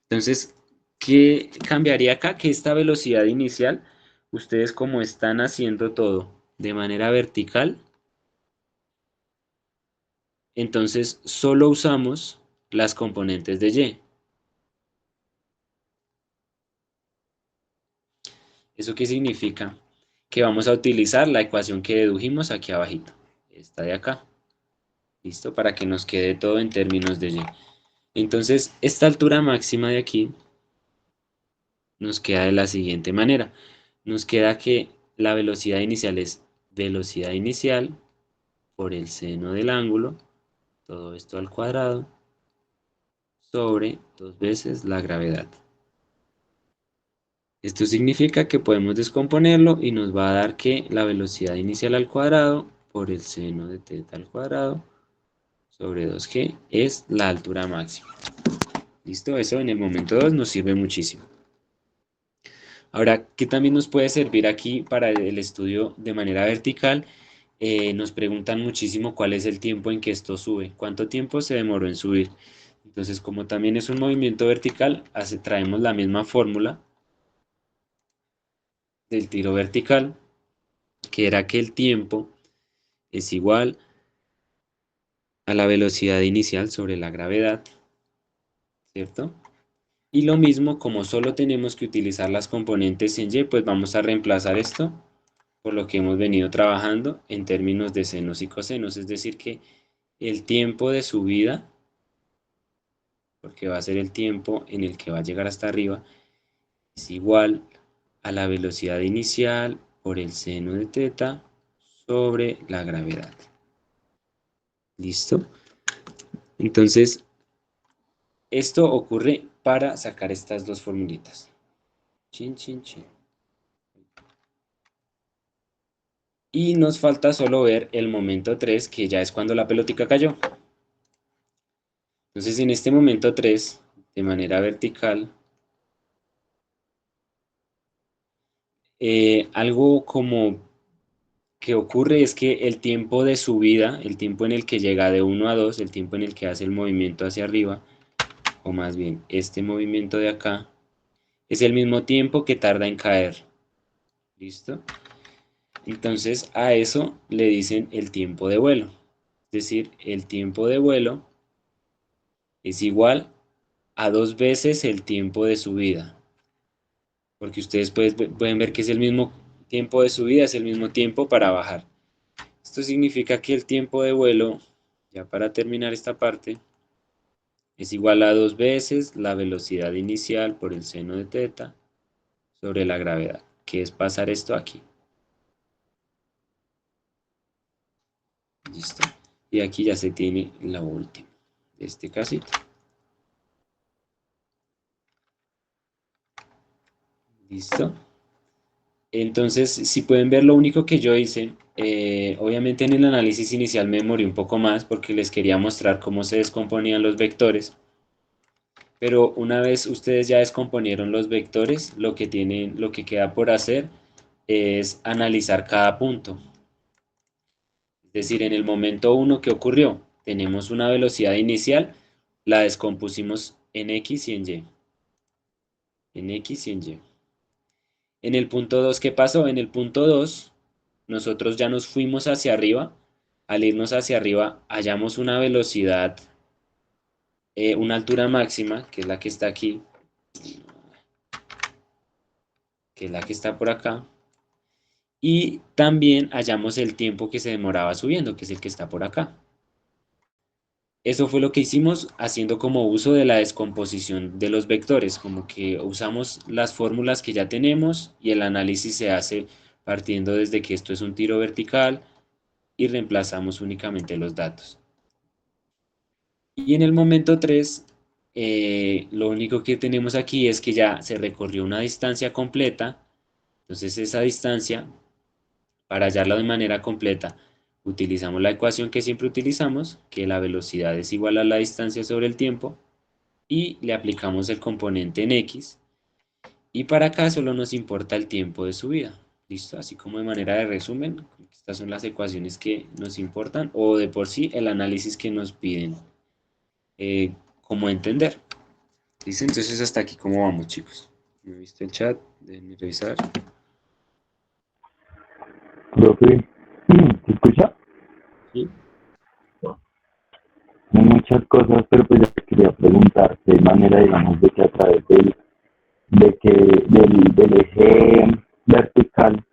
Entonces, ¿qué cambiaría acá? Que esta velocidad inicial, ustedes como están haciendo todo de manera vertical, entonces solo usamos las componentes de y. ¿Eso qué significa? Que vamos a utilizar la ecuación que dedujimos aquí abajito, esta de acá. ¿Listo? Para que nos quede todo en términos de y. Entonces, esta altura máxima de aquí nos queda de la siguiente manera. Nos queda que la velocidad inicial es velocidad inicial por el seno del ángulo, todo esto al cuadrado, sobre 2 veces la gravedad. Esto significa que podemos descomponerlo y nos va a dar que la velocidad inicial al cuadrado por el seno de teta al cuadrado sobre 2g es la altura máxima. ¿Listo? Eso en el momento 2 nos sirve muchísimo. Ahora, ¿qué también nos puede servir aquí para el estudio de manera vertical? Nos preguntan muchísimo cuál es el tiempo en que esto sube, cuánto tiempo se demoró en subir. Entonces, como también es un movimiento vertical, traemos la misma fórmula del tiro vertical, que era que el tiempo es igual a la velocidad inicial sobre la gravedad, ¿cierto? Y lo mismo, como solo tenemos que utilizar las componentes en Y, pues vamos a reemplazar esto por lo que hemos venido trabajando en términos de senos y cosenos, es decir que el tiempo de subida, porque va a ser el tiempo en el que va a llegar hasta arriba, es igual a la velocidad inicial por el seno de teta sobre la gravedad. ¿Listo? Entonces, esto ocurre para sacar estas dos formulitas. Chin, chin, chin. Y nos falta solo ver el momento 3, que ya es cuando la pelotica cayó. Entonces, en este momento 3, de manera vertical, algo como que ocurre es que el tiempo de subida, el tiempo en el que llega de 1 a 2, el tiempo en el que hace el movimiento hacia arriba, o más bien este movimiento de acá, es el mismo tiempo que tarda en caer. ¿Listo? Entonces a eso le dicen el tiempo de vuelo. Es decir, el tiempo de vuelo es igual a 2 veces el tiempo de subida. Porque ustedes pueden ver que es el mismo tiempo de subida, es el mismo tiempo para bajar. Esto significa que el tiempo de vuelo, ya para terminar esta parte, es igual a 2 veces la velocidad inicial por el seno de teta sobre la gravedad, que es pasar esto aquí. Listo. Y aquí ya se tiene la última de este casito. Listo. Entonces, si pueden ver lo único que yo hice, obviamente en el análisis inicial me demoré un poco más porque les quería mostrar cómo se descomponían los vectores. Pero una vez ustedes ya descomponieron los vectores, lo que queda por hacer es analizar cada punto. Es decir, en el momento 1, ¿qué ocurrió? Tenemos una velocidad inicial, la descompusimos en X y en Y. En X y en Y. En el punto 2, ¿qué pasó? En el punto 2, nosotros ya nos fuimos hacia arriba. Al irnos hacia arriba, hallamos una velocidad, una altura máxima, que es la que está aquí, que es la que está por acá. Y también hallamos el tiempo que se demoraba subiendo, que es el que está por acá. Eso fue lo que hicimos haciendo como uso de la descomposición de los vectores, como que usamos las fórmulas que ya tenemos y el análisis se hace partiendo desde que esto es un tiro vertical y reemplazamos únicamente los datos. Y en el momento 3, lo único que tenemos aquí es que ya se recorrió una distancia completa, entonces esa distancia, para hallarla de manera completa, utilizamos la ecuación que siempre utilizamos, que la velocidad es igual a la distancia sobre el tiempo, y le aplicamos el componente en X, y para acá solo nos importa el tiempo de subida. ¿Listo? Así como de manera de resumen, estas son las ecuaciones que nos importan, o de por sí el análisis que nos piden, como entender. ¿Listo? Entonces hasta aquí cómo vamos, chicos. No he visto el chat, déjenme revisar. Profe, ¿se escucha? ¿Sí? Hay muchas cosas, pero pues yo quería preguntar de manera, digamos, de que a través del eje vertical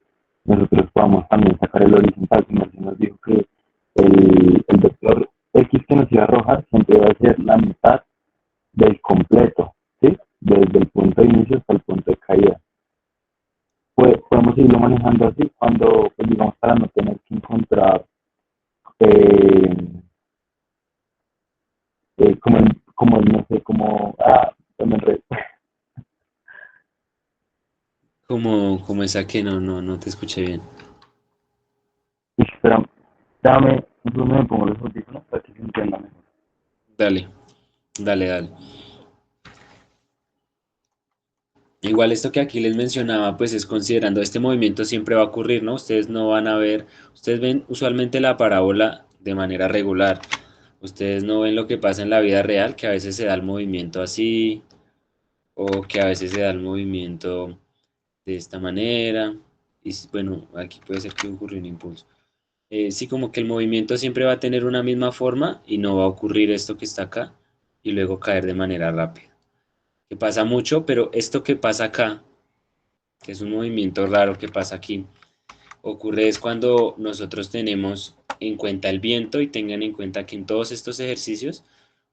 nosotros podamos también sacar el horizontal, como se nos dijo que el vector X que nos iba a arrojar siempre va a ser la mitad del completo, ¿sí? Desde el punto de inicio hasta el punto de caída. Pues, podemos irlo manejando así cuando, pues, digamos, para no tener que encontrar eh, no sé, me enredé. Como esa que no te escuché bien. Espera, dame, me pongo los audífonos para que se entienda mejor. Dale, dale. Igual esto que aquí les mencionaba, pues es considerando este movimiento siempre va a ocurrir, ¿no? Ustedes no van a ver, ustedes ven usualmente la parábola de manera regular. Ustedes no ven lo que pasa en la vida real, que a veces se da el movimiento así, o que a veces se da el movimiento de esta manera. Y bueno, aquí puede ser que ocurra un impulso. Sí, como que el movimiento siempre va a tener una misma forma y no va a ocurrir esto que está acá y luego caer de manera rápida. Que pasa mucho, pero esto que pasa acá, que es un movimiento raro que pasa aquí, ocurre es cuando nosotros tenemos en cuenta el viento y tengan en cuenta que en todos estos ejercicios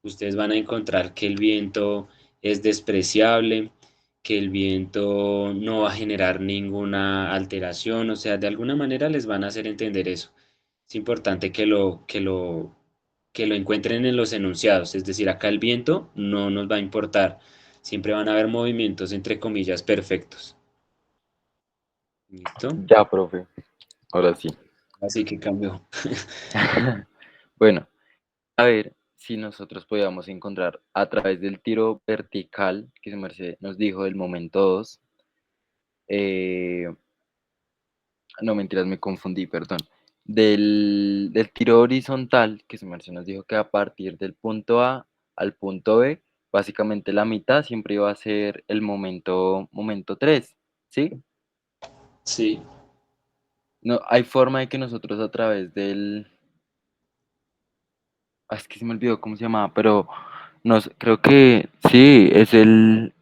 ustedes van a encontrar que el viento es despreciable, que el viento no va a generar ninguna alteración, o sea, de alguna manera les van a hacer entender eso. Es importante que lo encuentren en los enunciados, es decir, acá el viento no nos va a importar, siempre van a haber movimientos entre comillas perfectos. ¿Listo? Ya, profe, ahora sí. Así que cambió. Bueno, a ver si nosotros podíamos encontrar a través del tiro vertical que su merced nos dijo del momento 2. eh, no, mentiras, me confundí, perdón. Del tiro horizontal que su merced nos dijo que a partir del punto A al punto B, básicamente la mitad siempre iba a ser el momento 3, ¿sí? Sí. No, hay forma de que nosotros a través es que se me olvidó cómo se llamaba, pero no sé, creo que sí, es el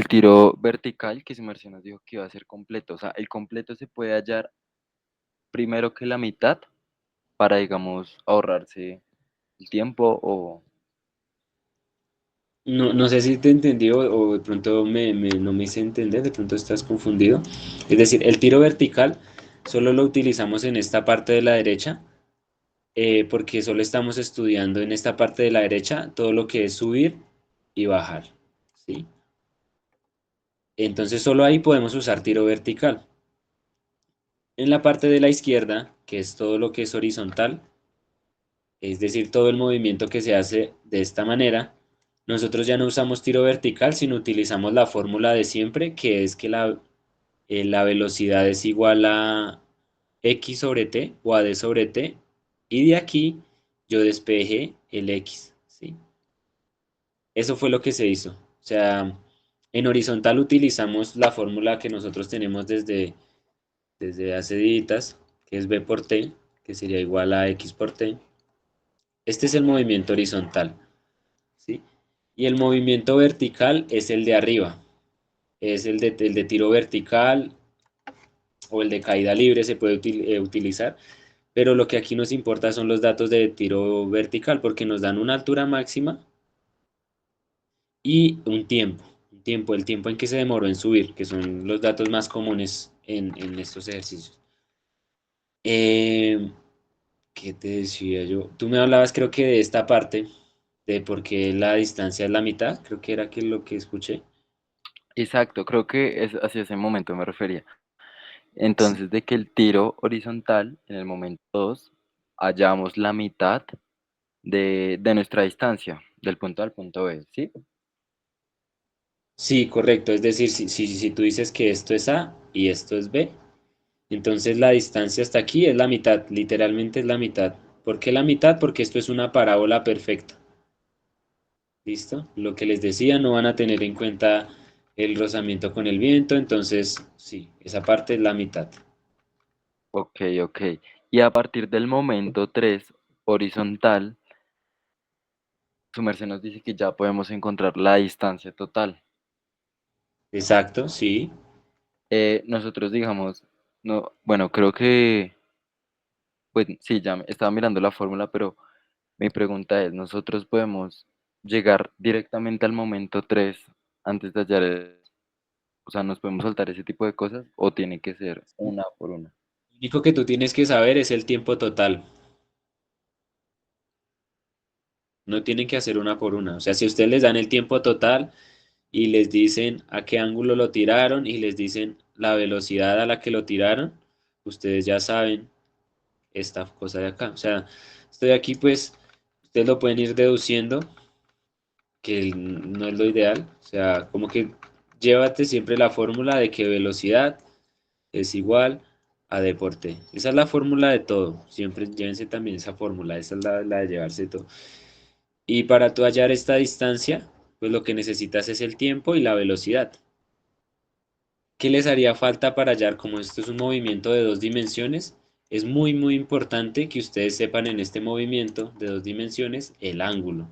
tiro vertical que su merced nos dijo que iba a ser completo. O sea, el completo se puede hallar primero que la mitad para, digamos, ahorrarse el tiempo o... No, no sé si te entendí o de pronto no me hice entender, de pronto estás confundido. Es decir, el tiro vertical solo lo utilizamos en esta parte de la derecha, porque solo estamos estudiando en esta parte de la derecha todo lo que es subir y bajar, ¿sí? Entonces solo ahí podemos usar tiro vertical. En la parte de la izquierda, que es todo lo que es horizontal, es decir, todo el movimiento que se hace de esta manera, nosotros ya no usamos tiro vertical, sino utilizamos la fórmula de siempre, que es que la velocidad es igual a x sobre t o a d sobre t, y de aquí yo despejé el x, ¿sí? Eso fue lo que se hizo. O sea, en horizontal utilizamos la fórmula que nosotros tenemos desde hace días, que es b por t, que sería igual a x por t. Este es el movimiento horizontal, ¿sí? Y el movimiento vertical es el de arriba, es el de tiro vertical o el de caída libre se puede utilizar, pero lo que aquí nos importa son los datos de tiro vertical porque nos dan una altura máxima y el tiempo en que se demoró en subir, que son los datos más comunes en estos ejercicios. Eh, ¿Qué te decía yo? Tú me hablabas creo que de esta parte, de por qué la distancia es la mitad, creo que era que lo que escuché. Exacto, creo que es hacia ese momento me refería. Sí. Entonces, de que el tiro horizontal en el momento 2 hallamos la mitad de nuestra distancia, del punto A al punto B, ¿sí? Sí, correcto. Es decir, si tú dices que esto es A y esto es B, entonces la distancia hasta aquí es la mitad, literalmente es la mitad. ¿Por qué la mitad? Porque esto es una parábola perfecta. ¿Listo? Lo que les decía, no van a tener en cuenta el rozamiento con el viento, entonces sí, esa parte es la mitad. Ok, ok. Y a partir del momento 3 horizontal, su merced nos dice que ya podemos encontrar la distancia total. Exacto, sí. Nosotros digamos, no, bueno, creo que, pues sí, estaba mirando la fórmula, pero mi pregunta es, ¿nosotros podemos llegar directamente al momento 3 antes de hallar o sea, nos podemos saltar ese tipo de cosas o tiene que ser una por una? Lo único que tú tienes que saber es el tiempo total. No tienen que hacer una por una. O sea, si ustedes les dan el tiempo total y les dicen a qué ángulo lo tiraron y les dicen la velocidad a la que lo tiraron, ustedes ya saben esta cosa de acá. O sea, esto de aquí, pues, ustedes lo pueden ir deduciendo que no es lo ideal. O sea, como que llévate siempre la fórmula de que velocidad es igual a deporte. Esa es la fórmula de todo. Siempre llévense también esa fórmula. Esa es la de llevarse todo. Y para tú hallar esta distancia, pues lo que necesitas es el tiempo y la velocidad. ¿Qué les haría falta para hallar como esto es un movimiento de dos dimensiones? Es muy, muy importante que ustedes sepan en este movimiento de dos dimensiones el ángulo.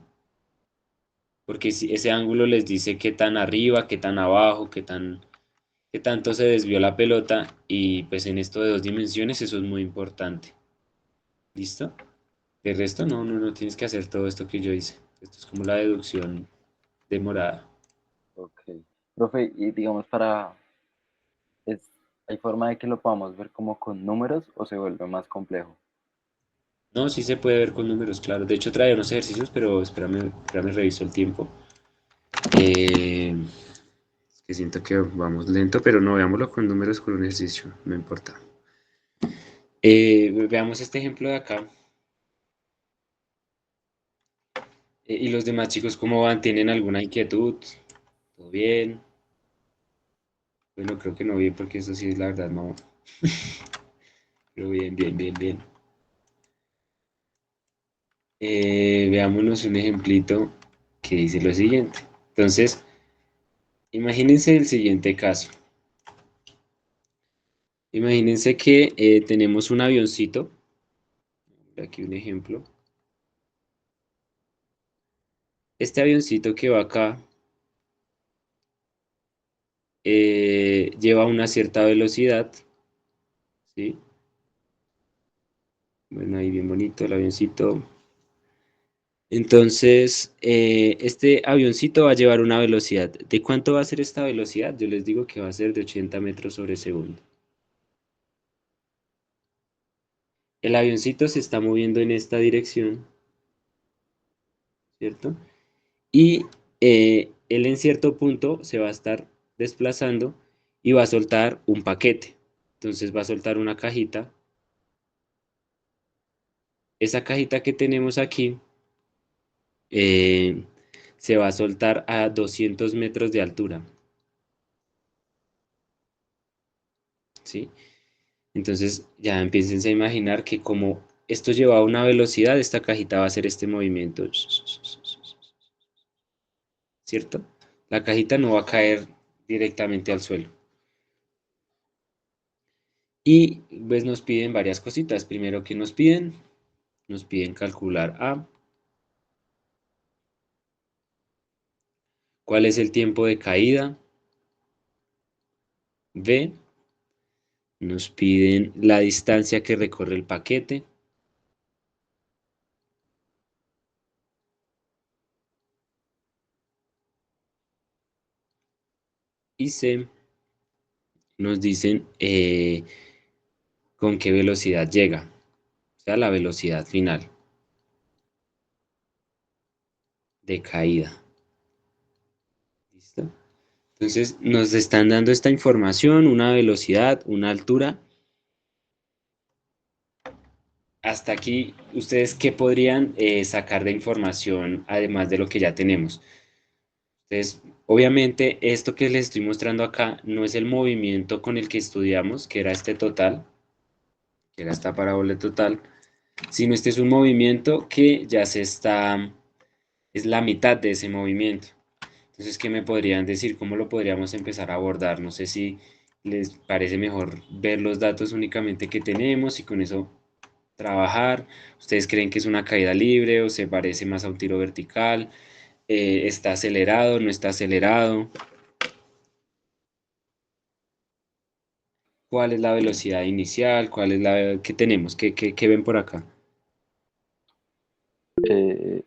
Porque si ese ángulo les dice qué tan arriba, qué tan abajo, qué tanto se desvió la pelota. Y pues en esto de dos dimensiones eso es muy importante. ¿Listo? De resto, no tienes que hacer todo esto que yo hice. Esto es como la deducción demorada. Ok. Profe, y digamos es, ¿hay forma de que lo podamos ver como con números o se vuelve más complejo? No, sí se puede ver con números, claro. De hecho, trae unos ejercicios, pero espérame, reviso el tiempo. Es que siento que vamos lento, pero no, veámoslo con números con un ejercicio, no importa. Veamos este ejemplo de acá. Y los demás chicos, ¿cómo van? ¿Tienen alguna inquietud? ¿Todo bien? Bueno, creo que no bien, porque eso sí es la verdad, no. Pero bien, bien, bien, bien. Veámonos un ejemplito que dice lo siguiente. Entonces, imagínense el siguiente caso. Imagínense que tenemos un avioncito. Aquí un ejemplo. Este avioncito que va acá lleva una cierta velocidad, ¿sí? Bueno, ahí bien bonito el avioncito. Entonces, este avioncito va a llevar una velocidad. ¿De cuánto va a ser esta velocidad? Yo les digo que va a ser de 80 metros sobre segundo. El avioncito se está moviendo en esta dirección, ¿cierto? Y él en cierto punto se va a estar desplazando y va a soltar un paquete. Entonces va a soltar una cajita. Esa cajita que tenemos aquí eh, se va a soltar a 200 metros de altura, ¿sí? Entonces ya empiecen a imaginar que como esto lleva a una velocidad, esta cajita va a hacer este movimiento, ¿cierto? La cajita no va a caer directamente al suelo. Y pues nos piden varias cositas. Primero que nos piden calcular A, cuál es el tiempo de caída, B, nos piden la distancia que recorre el paquete, y C, nos dicen con qué velocidad llega, o sea, la velocidad final de caída. ¿Listo? Entonces nos están dando esta información, una velocidad, una altura. Hasta aquí, ¿ustedes qué podrían sacar de información además de lo que ya tenemos? Entonces, obviamente, esto que les estoy mostrando acá no es el movimiento con el que estudiamos, que era este total, que era esta parábola total, sino este es un movimiento que ya es la mitad de ese movimiento. Entonces, ¿qué me podrían decir? ¿Cómo lo podríamos empezar a abordar? No sé si les parece mejor ver los datos únicamente que tenemos y con eso trabajar. ¿Ustedes creen que es una caída libre o se parece más a un tiro vertical? ¿Está acelerado? ¿No está acelerado? ¿Cuál es la velocidad inicial? ¿Cuál es la que tenemos? ¿Qué ven por acá? Eh,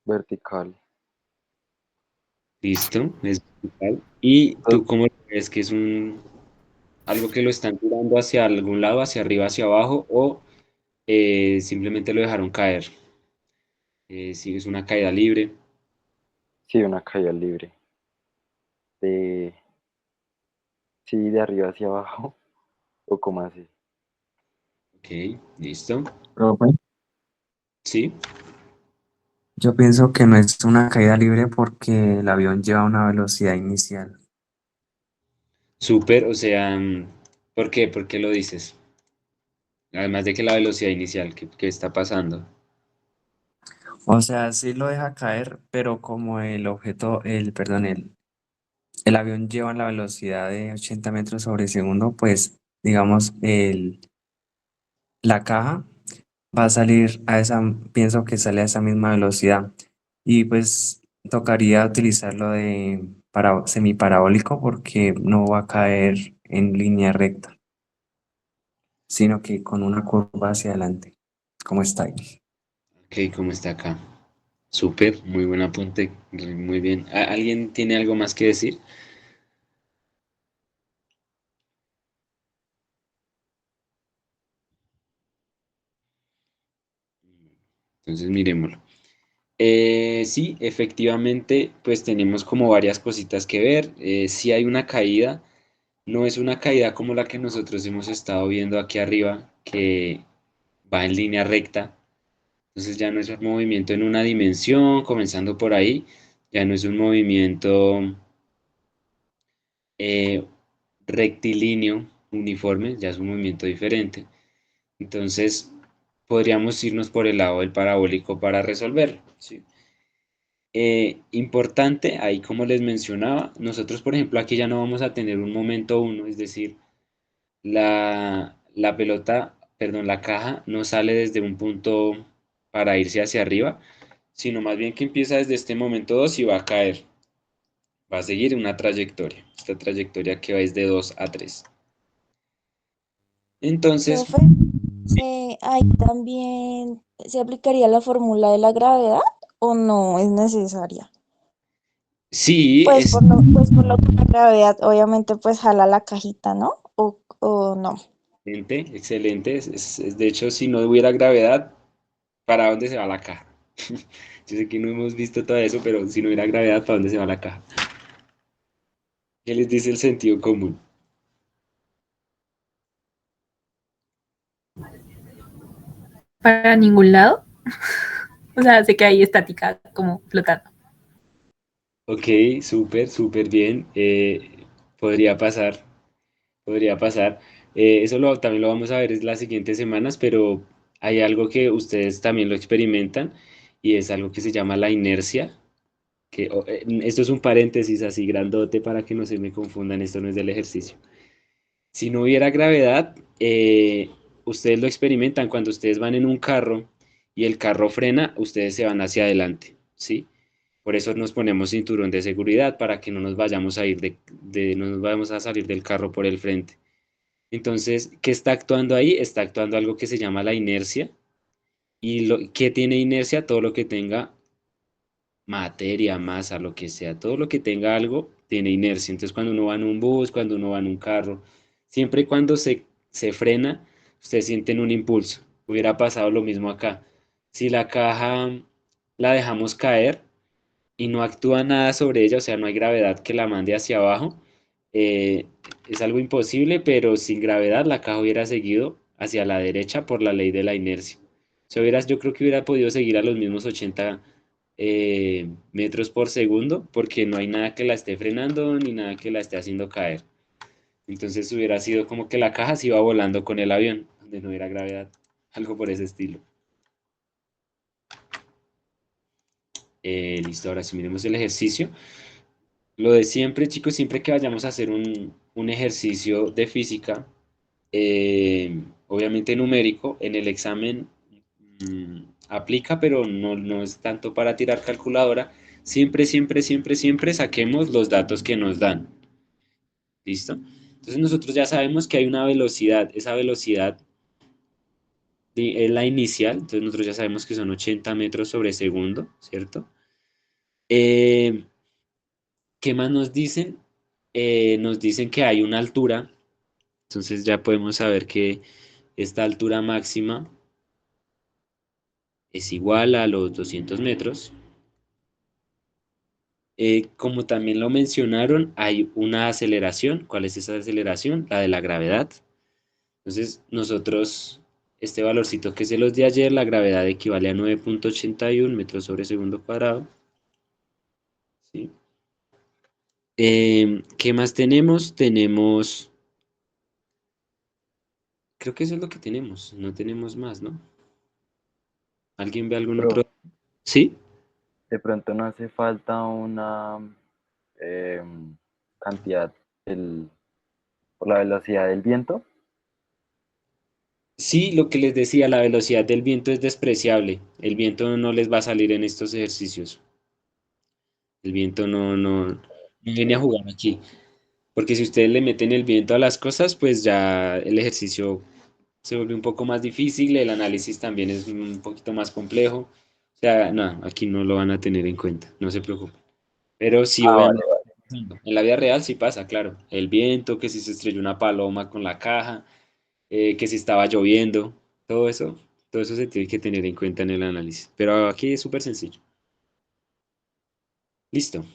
Vertical. Listo, es vertical. ¿Y tú Entonces, cómo ves que es algo que lo están tirando hacia algún lado, hacia arriba, hacia abajo, o simplemente lo dejaron caer? Si es una caída libre. sí, una caída libre. De, sí, de arriba hacia abajo, o como así. Ok, listo. Profe, Sí, Yo pienso que no es una caída libre porque el avión lleva una velocidad inicial. Súper, o sea, ¿por qué? ¿Por qué lo dices? Además de que la velocidad inicial, ¿qué está pasando? O sea, sí lo deja caer, pero como perdón, el avión lleva la velocidad de 80 metros sobre segundo, pues digamos, la caja va a salir pienso que sale a esa misma velocidad. Y pues tocaría utilizarlo semiparabólico porque no va a caer en línea recta, sino que con una curva hacia adelante, como está ahí. Ok, ¿cómo está acá? Súper, muy buen apunte, muy bien. ¿Alguien tiene algo más que decir? Entonces miremoslo. Sí, efectivamente, pues tenemos como varias cositas que ver. Si hay una caída, no es una caída como la que nosotros hemos estado viendo aquí arriba, que va en línea recta. Entonces ya no es un movimiento en una dimensión, comenzando por ahí, ya no es un movimiento eh, rectilíneo, uniforme, ya es un movimiento diferente. Entonces podríamos irnos por el lado del parabólico para resolverlo, ¿sí? Importante, ahí como les mencionaba, nosotros por ejemplo aquí ya no vamos a tener un momento uno, es decir, la pelota, perdón, la caja no sale desde un punto para irse hacia arriba, sino más bien que empieza desde este momento 2 y va a caer, va a seguir una trayectoria, esta trayectoria que va desde 2 a 3. Entonces, Profe, ahí también se aplicaría la fórmula de la gravedad o no es necesaria. sí, Pues por lo que la gravedad obviamente pues jala la cajita, ¿no? O no. excelente, excelente. De hecho, si no hubiera gravedad, ¿para dónde se va la caja? Yo sé que no hemos visto todo eso, pero si no hubiera gravedad, ¿para dónde se va la caja? ¿Qué les dice el sentido común? Para ningún lado. O sea, sé que hay estática como flotando. Ok, súper, súper bien. Podría pasar, podría pasar. También lo vamos a ver en las siguientes semanas, pero hay algo que ustedes también lo experimentan y es algo que se llama la inercia. Esto es un paréntesis así grandote para que no se me confundan, esto no es del ejercicio. Si no hubiera gravedad, ustedes lo experimentan cuando ustedes van en un carro y el carro frena, ustedes se van hacia adelante, ¿sí? Por eso nos ponemos cinturón de seguridad para que no nos vayamos a ir no nos vayamos a salir del carro por el frente. Entonces, ¿qué está actuando ahí? Está actuando algo que se llama la inercia. ¿Qué tiene inercia? Todo lo que tenga materia, masa, lo que sea, todo lo que tenga algo tiene inercia. Entonces, cuando uno va en un bus, cuando uno va en un carro, siempre y cuando se frena, ustedes sienten un impulso. Hubiera pasado lo mismo acá. Si la caja la dejamos caer y no actúa nada sobre ella, o sea, no hay gravedad que la mande hacia abajo, eh, es algo imposible, pero sin gravedad la caja hubiera seguido hacia la derecha por la ley de la inercia. Yo creo que hubiera podido seguir a los mismos 80 metros por segundo, porque no hay nada que la esté frenando ni nada que la esté haciendo caer. Entonces hubiera sido como que la caja se iba volando con el avión, donde no hubiera gravedad, algo por ese estilo. Listo, ahora si miremos el ejercicio. Lo de siempre, chicos, siempre que vayamos a hacer un ejercicio de física, obviamente numérico, en el examen aplica, pero no es tanto para tirar calculadora. Siempre, siempre, siempre, siempre saquemos los datos que nos dan. ¿Listo? Entonces nosotros ya sabemos que hay una velocidad, esa velocidad es la inicial, entonces nosotros ya sabemos que son 80 metros sobre segundo, ¿cierto? Eh, ¿Qué más nos dicen? Nos dicen que hay una altura, entonces ya podemos saber que esta altura máxima es igual a los 200 metros. Como también lo mencionaron, hay una aceleración. ¿Cuál es esa aceleración? La de la gravedad. Entonces, nosotros este valorcito que es de los de ayer, la gravedad equivale a 9.81 metros sobre segundo cuadrado. ¿Sí? ¿Qué más tenemos? Creo que eso es lo que tenemos, no tenemos más, ¿no? ¿Alguien ve algún Pero otro? ¿Sí? de pronto no hace falta una cantidad por la velocidad del viento. Sí, lo que les decía, la velocidad del viento es despreciable. El viento no les va a salir en estos ejercicios. El viento no viene a jugar aquí. Porque si ustedes le meten el viento a las cosas, pues ya el ejercicio se vuelve un poco más difícil, el análisis también es un poquito más complejo. O sea, no, aquí no lo van a tener en cuenta, no se preocupen. Pero sí, Ah, vale, obviamente, vale. en la vida real sí pasa, claro. El viento, que si se estrelló una paloma con la caja, que si estaba lloviendo, todo eso, todo eso se tiene que tener en cuenta en el análisis. Pero aquí es súper sencillo. Listo.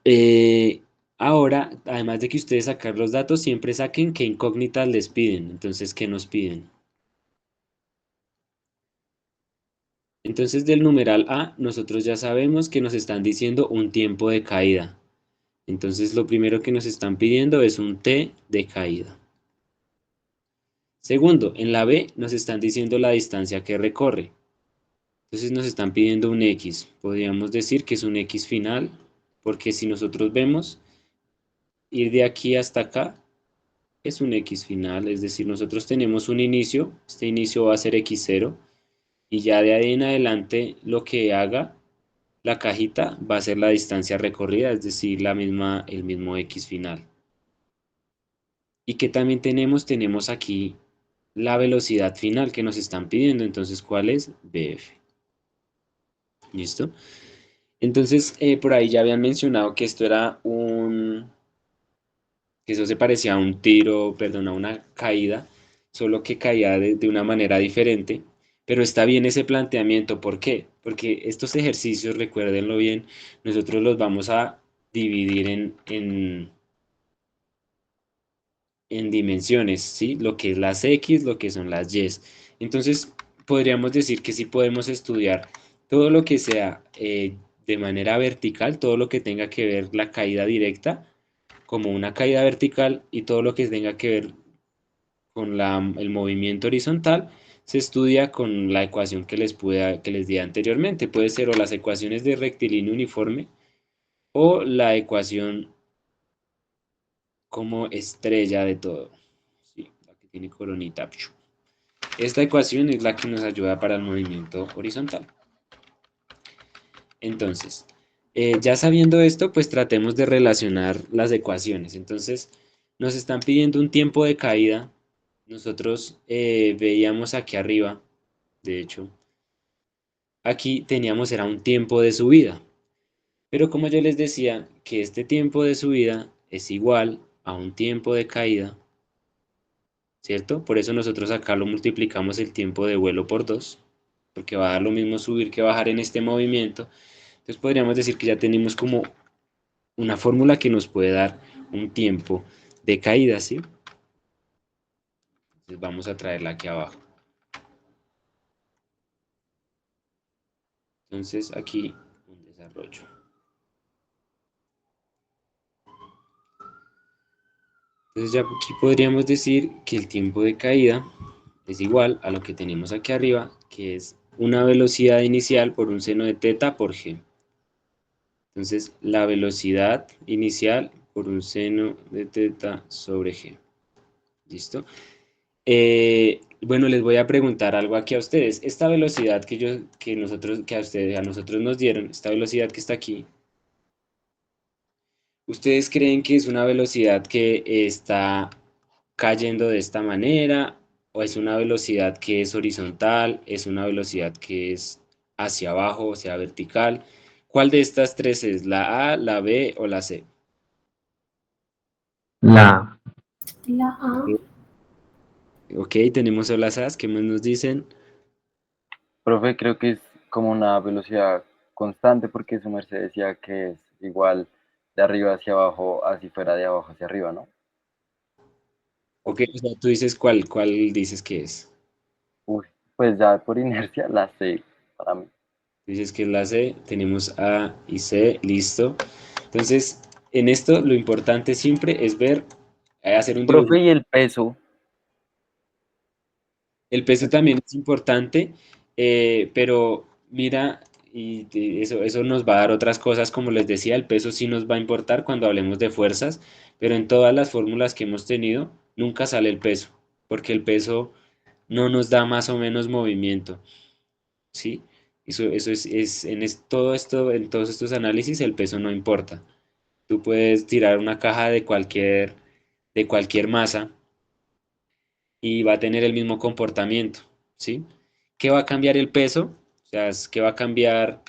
Eh, Ahora, además de que ustedes sacar los datos, siempre saquen qué incógnitas les piden. Entonces, ¿qué nos piden? Entonces, del numeral A, nosotros ya sabemos que nos están diciendo un tiempo de caída. Entonces, lo primero que nos están pidiendo es un T de caída. Segundo, en la B nos están diciendo la distancia que recorre. Entonces, nos están pidiendo un X. Podríamos decir que es un X final, porque si nosotros vemos ir de aquí hasta acá, es un X final, es decir, nosotros tenemos un inicio, este inicio va a ser X0, y ya de ahí en adelante lo que haga la cajita va a ser la distancia recorrida, es decir, el mismo X final. ¿Y que también tenemos? Tenemos aquí la velocidad final que nos están pidiendo, entonces, ¿cuál es? BF. ¿Listo? Entonces, por ahí ya habían mencionado que esto era que eso se parecía a un tiro, perdón, a una caída, solo que caía de una manera diferente. Pero está bien ese planteamiento, ¿por qué? Porque estos ejercicios, recuérdenlo bien, nosotros los vamos a dividir en dimensiones, ¿sí? Lo que es las X, lo que son las Y. Entonces, podríamos decir que sí podemos estudiar todo lo que sea de manera vertical, todo lo que tenga que ver la caída directa, como una caída vertical y todo lo que tenga que ver con el movimiento horizontal se estudia con la ecuación que les di anteriormente. Puede ser o las ecuaciones de rectilíneo uniforme o la ecuación como estrella de todo. Sí, la que tiene coronita. Esta ecuación es la que nos ayuda para el movimiento horizontal. Entonces, ya sabiendo esto, pues tratemos de relacionar las ecuaciones. Entonces, nos están pidiendo un tiempo de caída. Nosotros veíamos aquí arriba, de hecho, aquí teníamos era un tiempo de subida. Pero como yo les decía, que este tiempo de subida es igual a un tiempo de caída, ¿cierto? Por eso nosotros acá lo multiplicamos el tiempo de vuelo por 2, porque va a dar lo mismo subir que bajar en este movimiento. Entonces podríamos decir que ya tenemos como una fórmula que nos puede dar un tiempo de caída, ¿sí? Entonces vamos a traerla aquí abajo. Entonces aquí un desarrollo. Entonces ya aquí podríamos decir que el tiempo de caída es igual a lo que tenemos aquí arriba, que es una velocidad inicial por un seno de teta por g. Entonces la velocidad inicial por un seno de teta sobre g. ¿Listo? Bueno, les voy a preguntar algo aquí a ustedes. Esta velocidad que a nosotros nos dieron, esta velocidad que está aquí, ¿ustedes creen que es una velocidad que está cayendo de esta manera o es una velocidad que es horizontal, es una velocidad que es hacia abajo, o sea, vertical? ¿Cuál de estas tres es? ¿La A, la B o la C? La La A. Ok, tenemos a las A's, ¿qué más nos dicen? Profe, creo que es como una velocidad constante porque su merced decía que es igual de arriba hacia abajo, así fuera de abajo hacia arriba, ¿no? Ok, o sea, tú dices cuál dices que es. Uy, Pues ya por inercia la C para mí. Dices que es la C, tenemos A y C, listo. Entonces, en esto lo importante siempre es ver, hacer un Profe, dibujo. y el peso. El peso también es importante, pero mira, eso nos va a dar otras cosas, como les decía, el peso sí nos va a importar cuando hablemos de fuerzas, pero en todas las fórmulas que hemos tenido, nunca sale el peso, porque el peso no nos da más o menos movimiento, ¿sí? Eso todo esto, en todos estos análisis, el peso no importa. Tú puedes tirar una caja de cualquier masa y va a tener el mismo comportamiento, ¿sí? ¿Qué va a cambiar el peso? O sea, ¿qué va a cambiar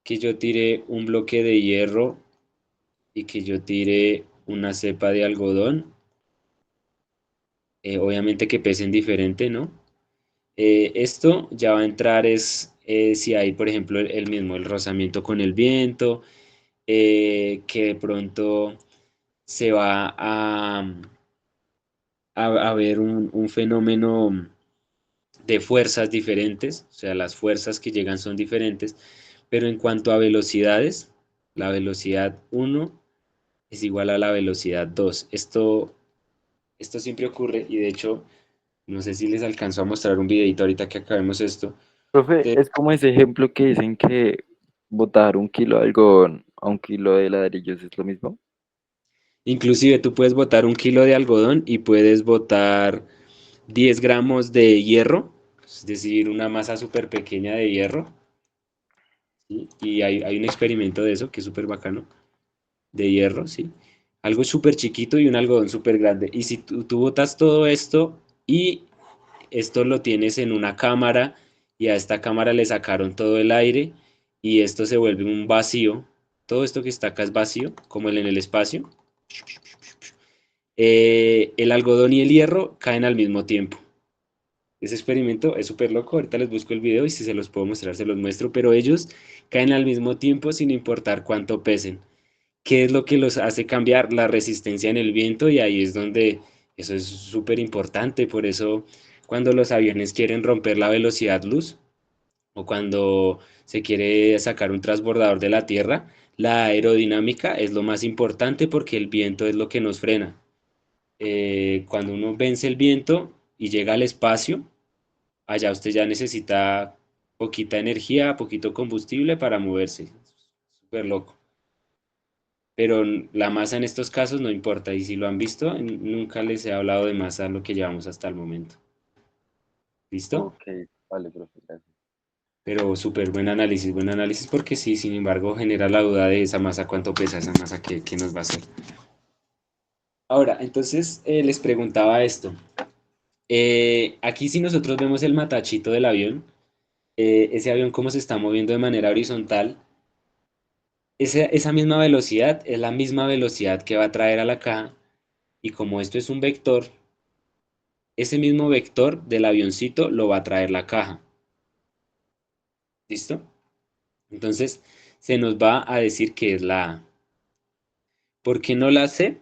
que yo tire un bloque de hierro y que yo tire una cepa de algodón? Obviamente que pesen diferente, ¿no? Esto ya va a entrar si hay, por ejemplo, el rozamiento con el viento, que de pronto se va a ver un fenómeno de fuerzas diferentes, o sea, las fuerzas que llegan son diferentes, pero en cuanto a velocidades, la velocidad uno es igual a la velocidad 2. Esto siempre ocurre y de hecho, no sé si les alcanzo a mostrar un videito ahorita que acabemos esto. Profe, de- es como ese ejemplo que dicen que botar un kilo de algodón a un kilo de ladrillos es lo mismo. Inclusive tú puedes botar 1 kilo de algodón y puedes botar 10 gramos de hierro, es decir, una masa súper pequeña de hierro, ¿sí? Y hay un experimento de eso que es súper bacano de hierro, ¿sí? Algo súper chiquito y un algodón súper grande. Y si tú botas todo esto y esto lo tienes en una cámara y a esta cámara le sacaron todo el aire y esto se vuelve un vacío, todo esto que está acá es vacío, como en el espacio, el algodón y el hierro caen al mismo tiempo. Ese experimento es súper loco, ahorita les busco el video y si se los puedo mostrar se los muestro, pero ellos caen al mismo tiempo sin importar cuánto pesen. ¿Qué es lo que los hace cambiar? La resistencia en el viento y ahí es donde eso es súper importante. Por eso cuando los aviones quieren romper la velocidad luz o cuando se quiere sacar un transbordador de la Tierra, la aerodinámica es lo más importante porque el viento es lo que nos frena. Cuando uno vence el viento y llega al espacio, allá usted ya necesita poquita energía, poquito combustible para moverse. Súper loco. Pero la masa en estos casos no importa, y si lo han visto, nunca les he hablado de masa lo que llevamos hasta el momento. ¿Listo? Ok, vale, profe, gracias. Pero súper buen análisis porque sí, sin embargo, genera la duda de esa masa, cuánto pesa esa masa, qué nos va a hacer. Ahora, entonces les preguntaba esto. Aquí si nosotros vemos el matachito del avión, ese avión cómo se está moviendo de manera horizontal, esa misma velocidad es la misma velocidad que va a traer a la caja, y como esto es un vector, ese mismo vector del avioncito lo va a traer la caja. ¿Listo? Entonces, se nos va a decir que es la A. ¿Por qué no la C?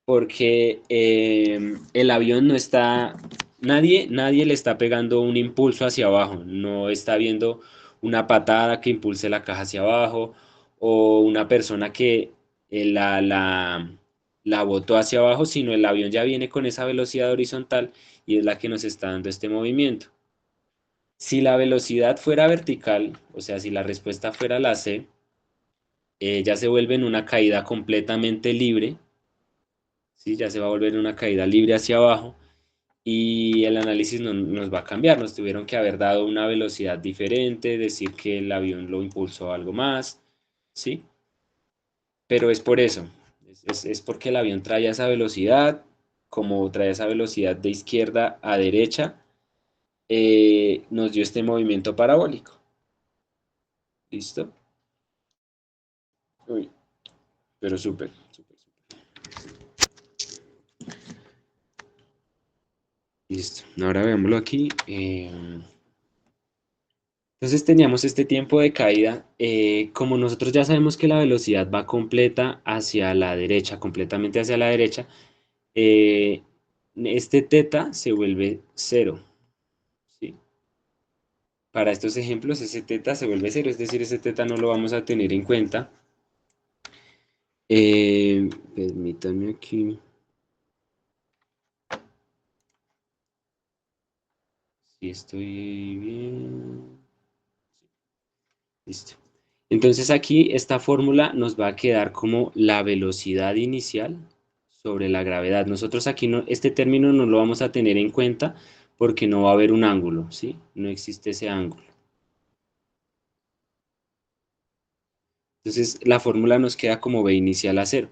Porque el avión no está, nadie le está pegando un impulso hacia abajo, no está viendo una patada que impulse la caja hacia abajo o una persona que la botó hacia abajo, sino el avión ya viene con esa velocidad horizontal y es la que nos está dando este movimiento. Si la velocidad fuera vertical, o sea, si la respuesta fuera la C, ya se vuelve en una caída completamente libre, ¿sí? Ya se va a volver una caída libre hacia abajo y el análisis nos va a cambiar. Nos tuvieron que haber dado una velocidad diferente, decir que el avión lo impulsó algo más, ¿sí? Pero es por eso, es porque el avión trae esa velocidad, como trae esa velocidad de izquierda a derecha, nos dio este movimiento parabólico. ¿Listo? Uy, pero súper, súper, súper. Listo. Ahora veámoslo aquí. Entonces teníamos este tiempo de caída. Como nosotros ya sabemos que la velocidad va completa hacia la derecha, completamente hacia la derecha, este teta se vuelve cero. Para estos ejemplos, ese teta se vuelve cero, es decir, ese teta no lo vamos a tener en cuenta. Permítanme aquí. Si estoy bien. Listo. Entonces aquí esta fórmula nos va a quedar como la velocidad inicial sobre la gravedad. Nosotros aquí no, este término no lo vamos a tener en cuenta porque no va a haber un ángulo, ¿sí? No existe ese ángulo. Entonces la fórmula nos queda como V inicial a cero.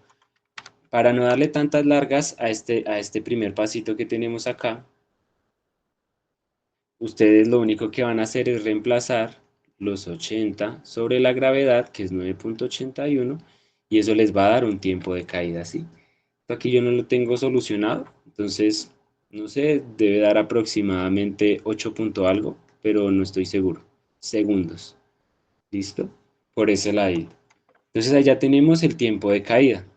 Para no darle tantas largas a este primer pasito que tenemos acá, ustedes lo único que van a hacer es reemplazar los 80 sobre la gravedad, que es 9.81, y eso les va a dar un tiempo de caída, ¿sí? Esto aquí yo no lo tengo solucionado, entonces, no sé, debe dar aproximadamente 8 punto algo, pero no estoy seguro. Segundos. ¿Listo? Por ese lado. Entonces allá tenemos el tiempo de caída.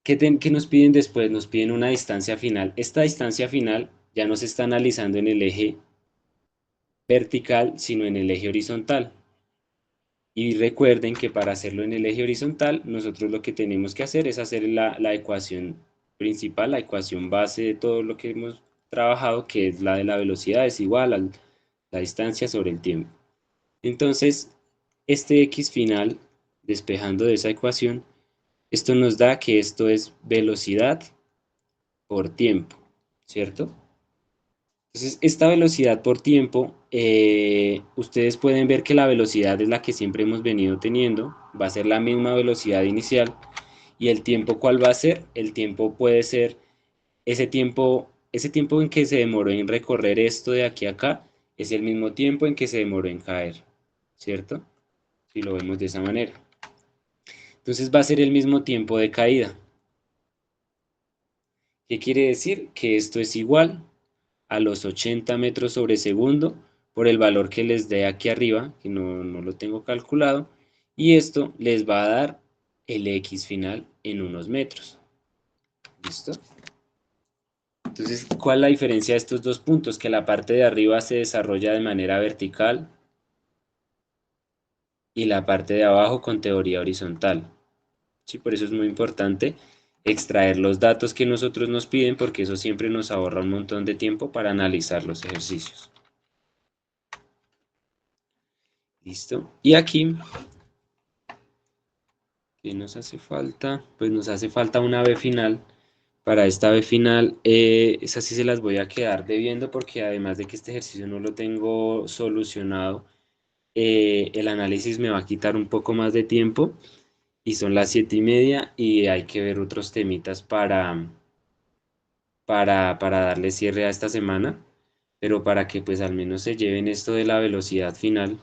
¿Qué nos piden después? Nos piden una distancia final. Esta distancia final ya no se está analizando en el eje vertical, sino en el eje horizontal. Y recuerden que para hacerlo en el eje horizontal, nosotros lo que tenemos que hacer es hacer la ecuación principal, la ecuación base de todo lo que hemos trabajado, que es la de la velocidad, es igual a la distancia sobre el tiempo. Entonces, este x final, despejando de esa ecuación, esto nos da que esto es velocidad por tiempo, ¿cierto? Entonces, esta velocidad por tiempo, ustedes pueden ver que la velocidad es la que siempre hemos venido teniendo, va a ser la misma velocidad inicial, y el tiempo, ¿cuál va a ser? El tiempo puede ser ese tiempo en que se demoró en recorrer esto de aquí a acá, es el mismo tiempo en que se demoró en caer, ¿cierto? Si lo vemos de esa manera. Entonces va a ser el mismo tiempo de caída. ¿Qué quiere decir? Que esto es igual a los 80 metros sobre segundo por el valor que les dé aquí arriba, que no lo tengo calculado, y esto les va a dar el X final en unos metros. ¿Listo? Entonces, ¿cuál es la diferencia de estos dos puntos? Que la parte de arriba se desarrolla de manera vertical y la parte de abajo con teoría horizontal. Sí, por eso es muy importante extraer los datos que nosotros nos piden, porque eso siempre nos ahorra un montón de tiempo para analizar los ejercicios. ¿Listo? Y aquí, ¿qué nos hace falta? Pues nos hace falta una B final. Para esta B final, esas sí se las voy a quedar debiendo porque además de que este ejercicio no lo tengo solucionado, el análisis me va a quitar un poco más de tiempo y son las 7:30 y hay que ver otros temitas para darle cierre a esta semana, pero para que pues al menos se lleven esto de la velocidad final.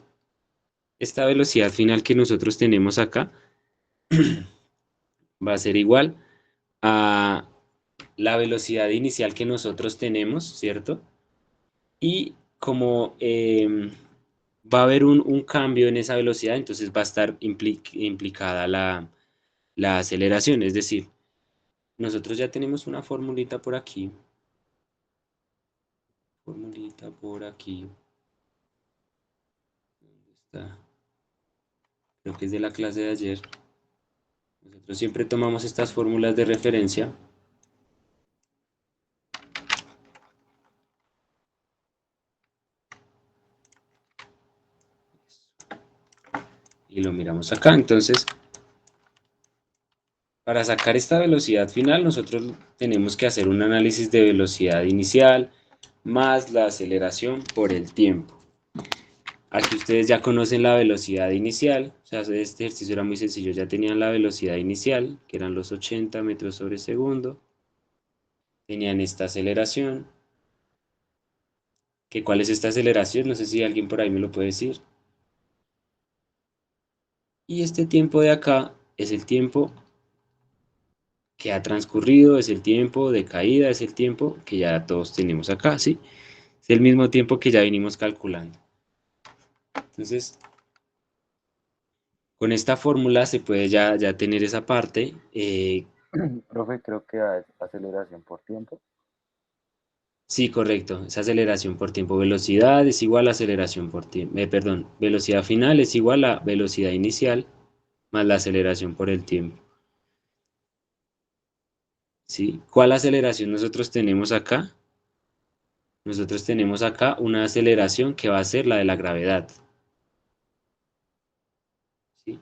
Esta velocidad final que nosotros tenemos acá va a ser igual a la velocidad inicial que nosotros tenemos, ¿cierto? Y como va a haber un cambio en esa velocidad, entonces va a estar implicada la aceleración, es decir, nosotros ya tenemos una formulita por aquí, formulita por aquí, ¿dónde está? Creo que es de la clase de ayer. Nosotros siempre tomamos estas fórmulas de referencia. Y lo miramos acá. Entonces, para sacar esta velocidad final, nosotros tenemos que hacer un análisis de velocidad inicial más la aceleración por el tiempo. Aquí ustedes ya conocen la velocidad inicial, o sea, este ejercicio era muy sencillo, ya tenían la velocidad inicial, que eran los 80 metros sobre segundo, tenían esta aceleración, que ¿cuál es esta aceleración? No sé si alguien por ahí me lo puede decir. Y este tiempo de acá es el tiempo que ha transcurrido, es el tiempo de caída, es el tiempo que ya todos tenemos acá, ¿sí? Es el mismo tiempo que ya vinimos calculando. Entonces, con esta fórmula se puede ya tener esa parte. Profe, creo que es aceleración por tiempo. Sí, correcto. Es aceleración por tiempo. Velocidad es igual a aceleración por tiempo. Perdón, velocidad final es igual a velocidad inicial más la aceleración por el tiempo. ¿Sí? ¿Cuál aceleración nosotros tenemos acá? Nosotros tenemos acá una aceleración que va a ser la de la gravedad. ¿Sí?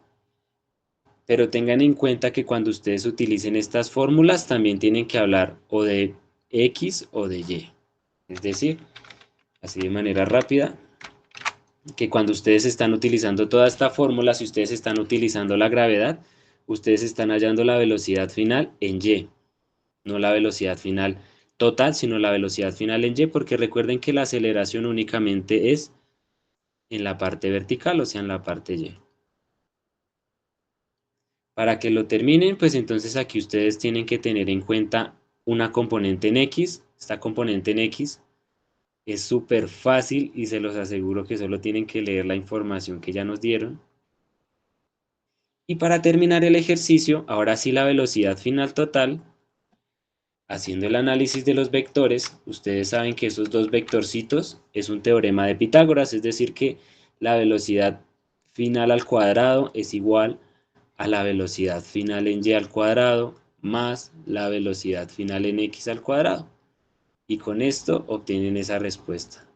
Pero tengan en cuenta que cuando ustedes utilicen estas fórmulas también tienen que hablar o de X o de Y. Es decir, así de manera rápida, que cuando ustedes están utilizando toda esta fórmula, si ustedes están utilizando la gravedad, ustedes están hallando la velocidad final en Y, no la velocidad final total, sino la velocidad final en Y, porque recuerden que la aceleración únicamente es en la parte vertical, o sea, en la parte Y. Para que lo terminen, pues entonces aquí ustedes tienen que tener en cuenta una componente en X. Esta componente en X es súper fácil y se los aseguro que solo tienen que leer la información que ya nos dieron. Y para terminar el ejercicio, ahora sí la velocidad final total, haciendo el análisis de los vectores, ustedes saben que esos dos vectorcitos es un teorema de Pitágoras, es decir que la velocidad final al cuadrado es igual a la velocidad final en y al cuadrado más la velocidad final en x al cuadrado. Y con esto obtienen esa respuesta.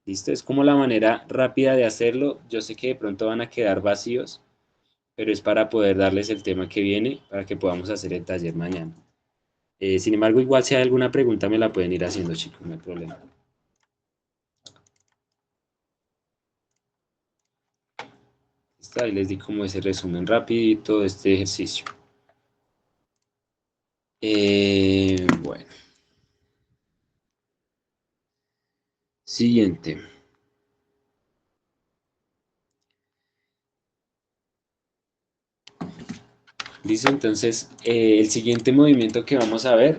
¿Listo? Es como la manera rápida de hacerlo. Yo sé que de pronto van a quedar vacíos, pero es para poder darles el tema que viene para que podamos hacer el taller mañana. Sin embargo, igual si hay alguna pregunta me la pueden ir haciendo, chicos, no hay problema. ¿Listo? Ahí les di como ese resumen rapidito de este ejercicio. Bueno. Siguiente. Listo, entonces el siguiente movimiento que vamos a ver,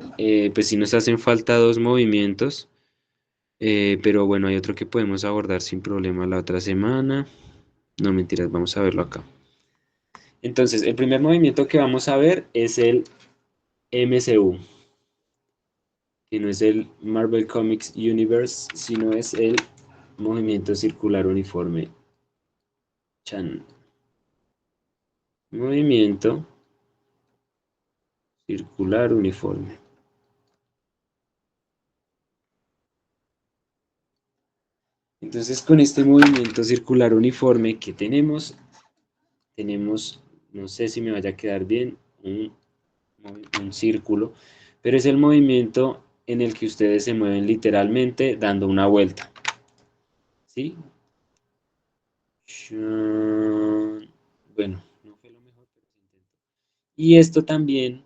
pues sí nos hacen falta dos movimientos, pero bueno, hay otro que podemos abordar sin problema la otra semana. No, mentiras, vamos a verlo acá. Entonces, el primer movimiento que vamos a ver es el MCU, que no es el Marvel Comics Universe, sino es el movimiento circular uniforme. Chan. Movimiento circular uniforme. Entonces, con este movimiento circular uniforme que tenemos, no sé si me vaya a quedar bien, un círculo, pero es el movimiento en el que ustedes se mueven literalmente dando una vuelta. ¿Sí? Bueno, no fue lo mejor, pero se intentó. Y esto también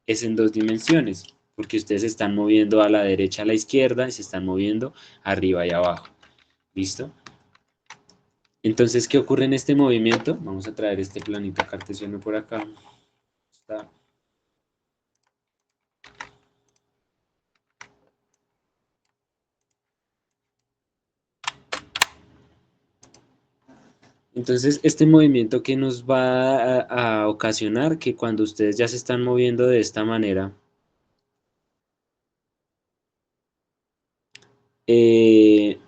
es en dos dimensiones, porque ustedes se están moviendo a la derecha, a la izquierda, y se están moviendo arriba y abajo. ¿Listo? Entonces, ¿qué ocurre en este movimiento? Vamos a traer este planito cartesiano por acá. Está. Entonces, este movimiento que nos va a ocasionar que cuando ustedes ya se están moviendo de esta manera, eh,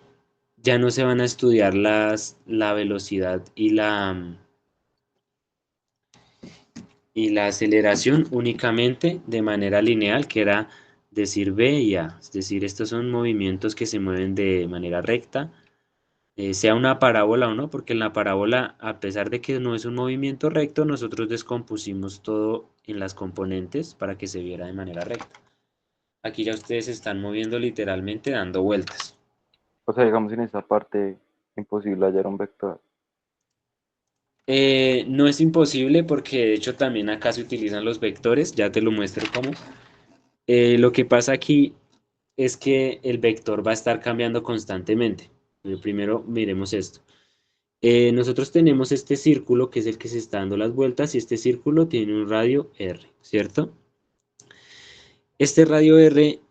ya no se van a estudiar la velocidad y la aceleración únicamente de manera lineal, que era decir B y A. Es decir, estos son movimientos que se mueven de manera recta, sea una parábola o no, porque en la parábola, a pesar de que no es un movimiento recto, nosotros descompusimos todo en las componentes para que se viera de manera recta. Aquí ya ustedes se están moviendo literalmente dando vueltas. O sea, digamos en esa parte, imposible hallar un vector. No es imposible porque de hecho también acá se utilizan los vectores, ya te lo muestro cómo. Lo que pasa aquí es que el vector va a estar cambiando constantemente. Primero miremos esto. Nosotros tenemos este círculo que es el que se está dando las vueltas y este círculo tiene un radio R, ¿cierto? Este radio R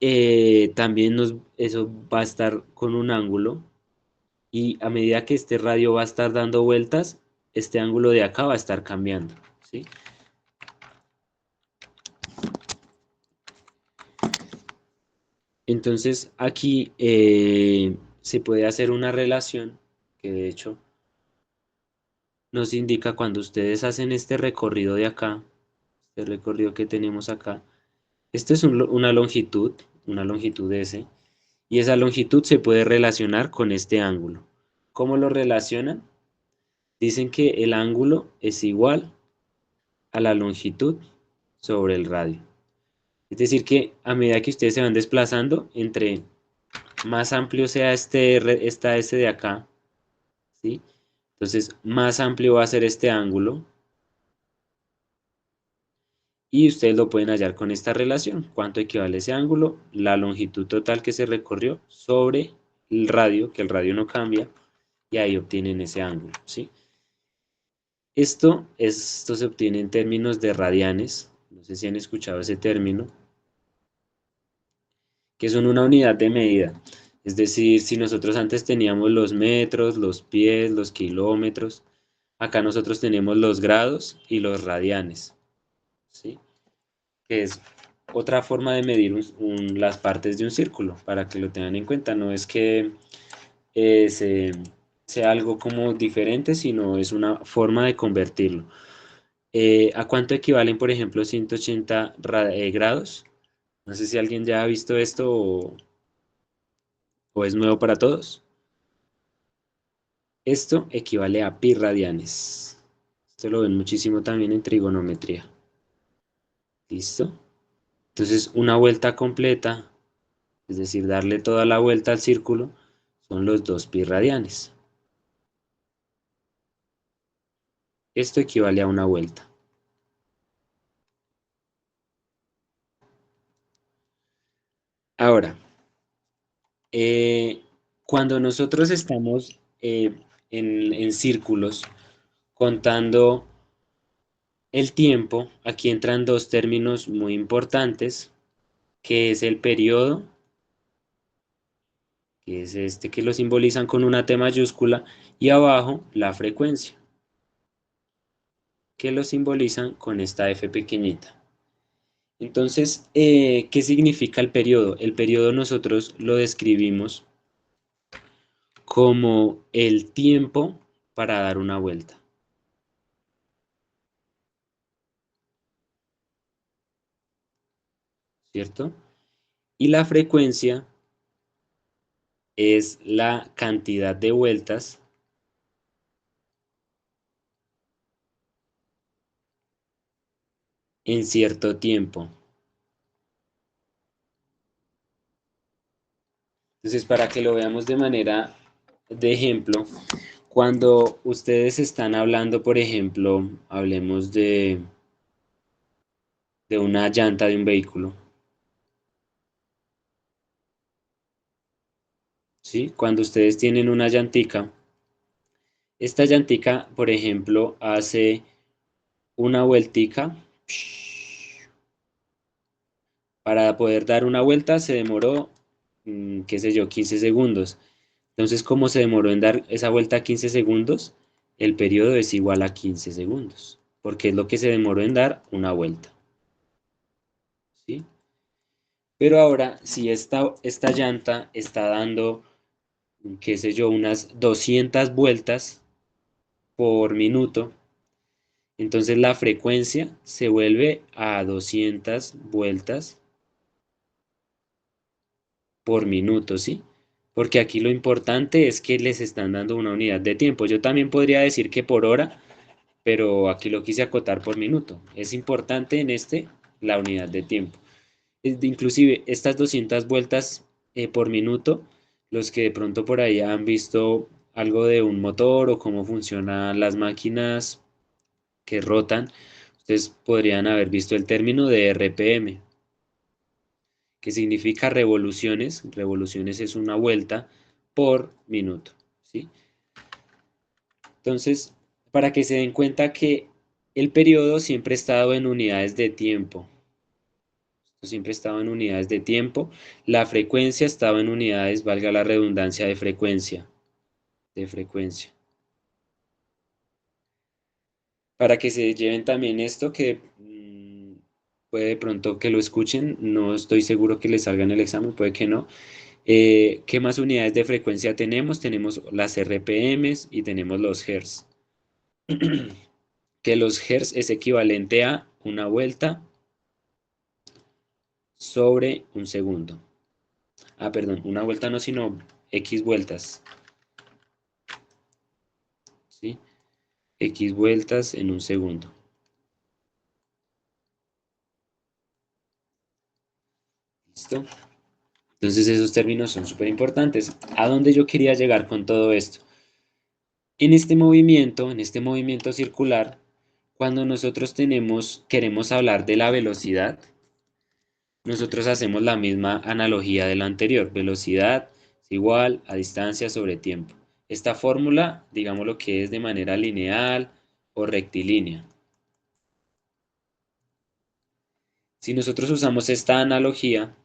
también eso va a estar con un ángulo y a medida que este radio va a estar dando vueltas, este ángulo de acá va a estar cambiando, ¿sí? Entonces aquí se puede hacer una relación que de hecho nos indica cuando ustedes hacen este recorrido de acá, este recorrido que tenemos acá. Esto es una longitud S, y esa longitud se puede relacionar con este ángulo. ¿Cómo lo relacionan? Dicen que el ángulo es igual a la longitud sobre el radio. Es decir, que a medida que ustedes se van desplazando, entre más amplio sea esta S de acá, ¿sí? Entonces, más amplio va a ser este ángulo, y ustedes lo pueden hallar con esta relación. ¿Cuánto equivale ese ángulo? La longitud total que se recorrió sobre el radio, que el radio no cambia, y ahí obtienen ese ángulo, ¿sí? Esto se obtiene en términos de radianes, no sé si han escuchado ese término, que son una unidad de medida. Es decir, si nosotros antes teníamos los metros, los pies, los kilómetros, acá nosotros tenemos los grados y los radianes, ¿sí? Que es otra forma de medir las partes de un círculo, para que lo tengan en cuenta. No es que sea algo como diferente, sino es una forma de convertirlo. ¿A cuánto equivalen, por ejemplo, 180 grados? No sé si alguien ya ha visto esto o es nuevo para todos. Esto equivale a pi radianes. Esto lo ven muchísimo también en trigonometría. ¿Listo? Entonces, una vuelta completa, es decir, darle toda la vuelta al círculo, son los 2 pi radianes. Esto equivale a una vuelta. Ahora, cuando nosotros estamos en círculos contando el tiempo, aquí entran dos términos muy importantes, que es el periodo, que es este que lo simbolizan con una T mayúscula, y abajo la frecuencia, que lo simbolizan con esta F pequeñita. Entonces, ¿qué significa el periodo? El periodo nosotros lo describimos como el tiempo para dar una vuelta, ¿cierto? Y la frecuencia es la cantidad de vueltas en cierto tiempo. Entonces, para que lo veamos de manera de ejemplo, cuando ustedes están hablando, por ejemplo, hablemos de una llanta de un vehículo, ¿sí? Cuando ustedes tienen una llantica, esta llantica, por ejemplo, hace una vueltica. Para poder dar una vuelta se demoró, qué sé yo, 15 segundos. Entonces, como se demoró en dar esa vuelta 15 segundos, el periodo es igual a 15 segundos, porque es lo que se demoró en dar una vuelta, ¿sí? Pero ahora, si esta llanta está dando, qué sé yo, unas 200 vueltas por minuto, entonces la frecuencia se vuelve a 200 vueltas por minuto, ¿sí? Porque aquí lo importante es que les están dando una unidad de tiempo. Yo también podría decir que por hora, pero aquí lo quise acotar por minuto. Es importante en este la unidad de tiempo. Inclusive estas 200 vueltas por minuto, los que de pronto por ahí han visto algo de un motor o cómo funcionan las máquinas que rotan, ustedes podrían haber visto el término de RPM, que significa revoluciones. Revoluciones es una vuelta por minuto, ¿sí? Entonces, para que se den cuenta que el periodo siempre ha estado en unidades de tiempo. Esto siempre ha estado en unidades de tiempo. La frecuencia estaba en unidades, valga la redundancia, de frecuencia. De frecuencia. Para que se lleven también esto que puede de pronto que lo escuchen, no estoy seguro que les salga en el examen, puede que no. ¿Qué más unidades de frecuencia tenemos? Tenemos las RPMs y tenemos los Hertz. Que los Hertz es equivalente a una vuelta sobre un segundo. Ah, perdón, una vuelta no, sino X vueltas. ¿Sí? X vueltas en un segundo. ¿Listo? Entonces esos términos son súper importantes. ¿A dónde yo quería llegar con todo esto? En este movimiento circular, cuando nosotros queremos hablar de la velocidad, nosotros hacemos la misma analogía de la anterior. Velocidad es igual a distancia sobre tiempo. Esta fórmula, digamos lo que es de manera lineal o rectilínea. Si nosotros usamos esta analogía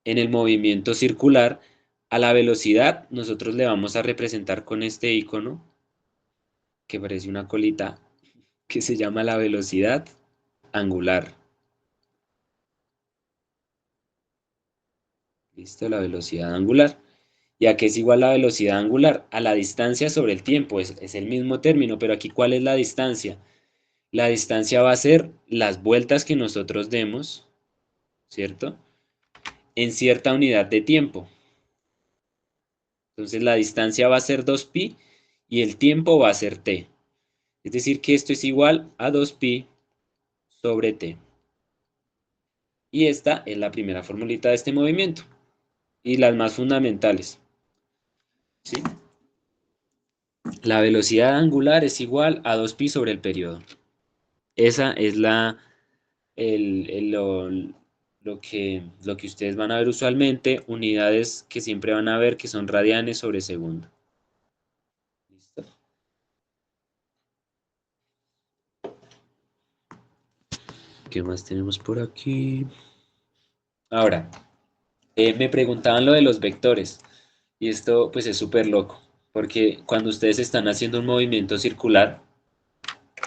en el movimiento circular, a la velocidad nosotros le vamos a representar con este icono que parece una colita que se llama la velocidad angular. ¿Listo? La velocidad angular. ¿Y a qué es igual la velocidad angular? A la distancia sobre el tiempo. Es el mismo término, pero aquí ¿cuál es la distancia? La distancia va a ser las vueltas que nosotros demos, ¿cierto? En cierta unidad de tiempo. Entonces la distancia va a ser 2pi y el tiempo va a ser t. Es decir, que esto es igual a 2pi sobre t. Y esta es la primera formulita de este movimiento. Y las más fundamentales. ¿Sí? La velocidad angular es igual a 2pi sobre el periodo. Esa es lo que ustedes van a ver usualmente, unidades que siempre van a ver que son radianes sobre segundo. ¿Listo? ¿Qué más tenemos por aquí? Ahora, me preguntaban lo de los vectores, y esto pues es súper loco, porque cuando ustedes están haciendo un movimiento circular,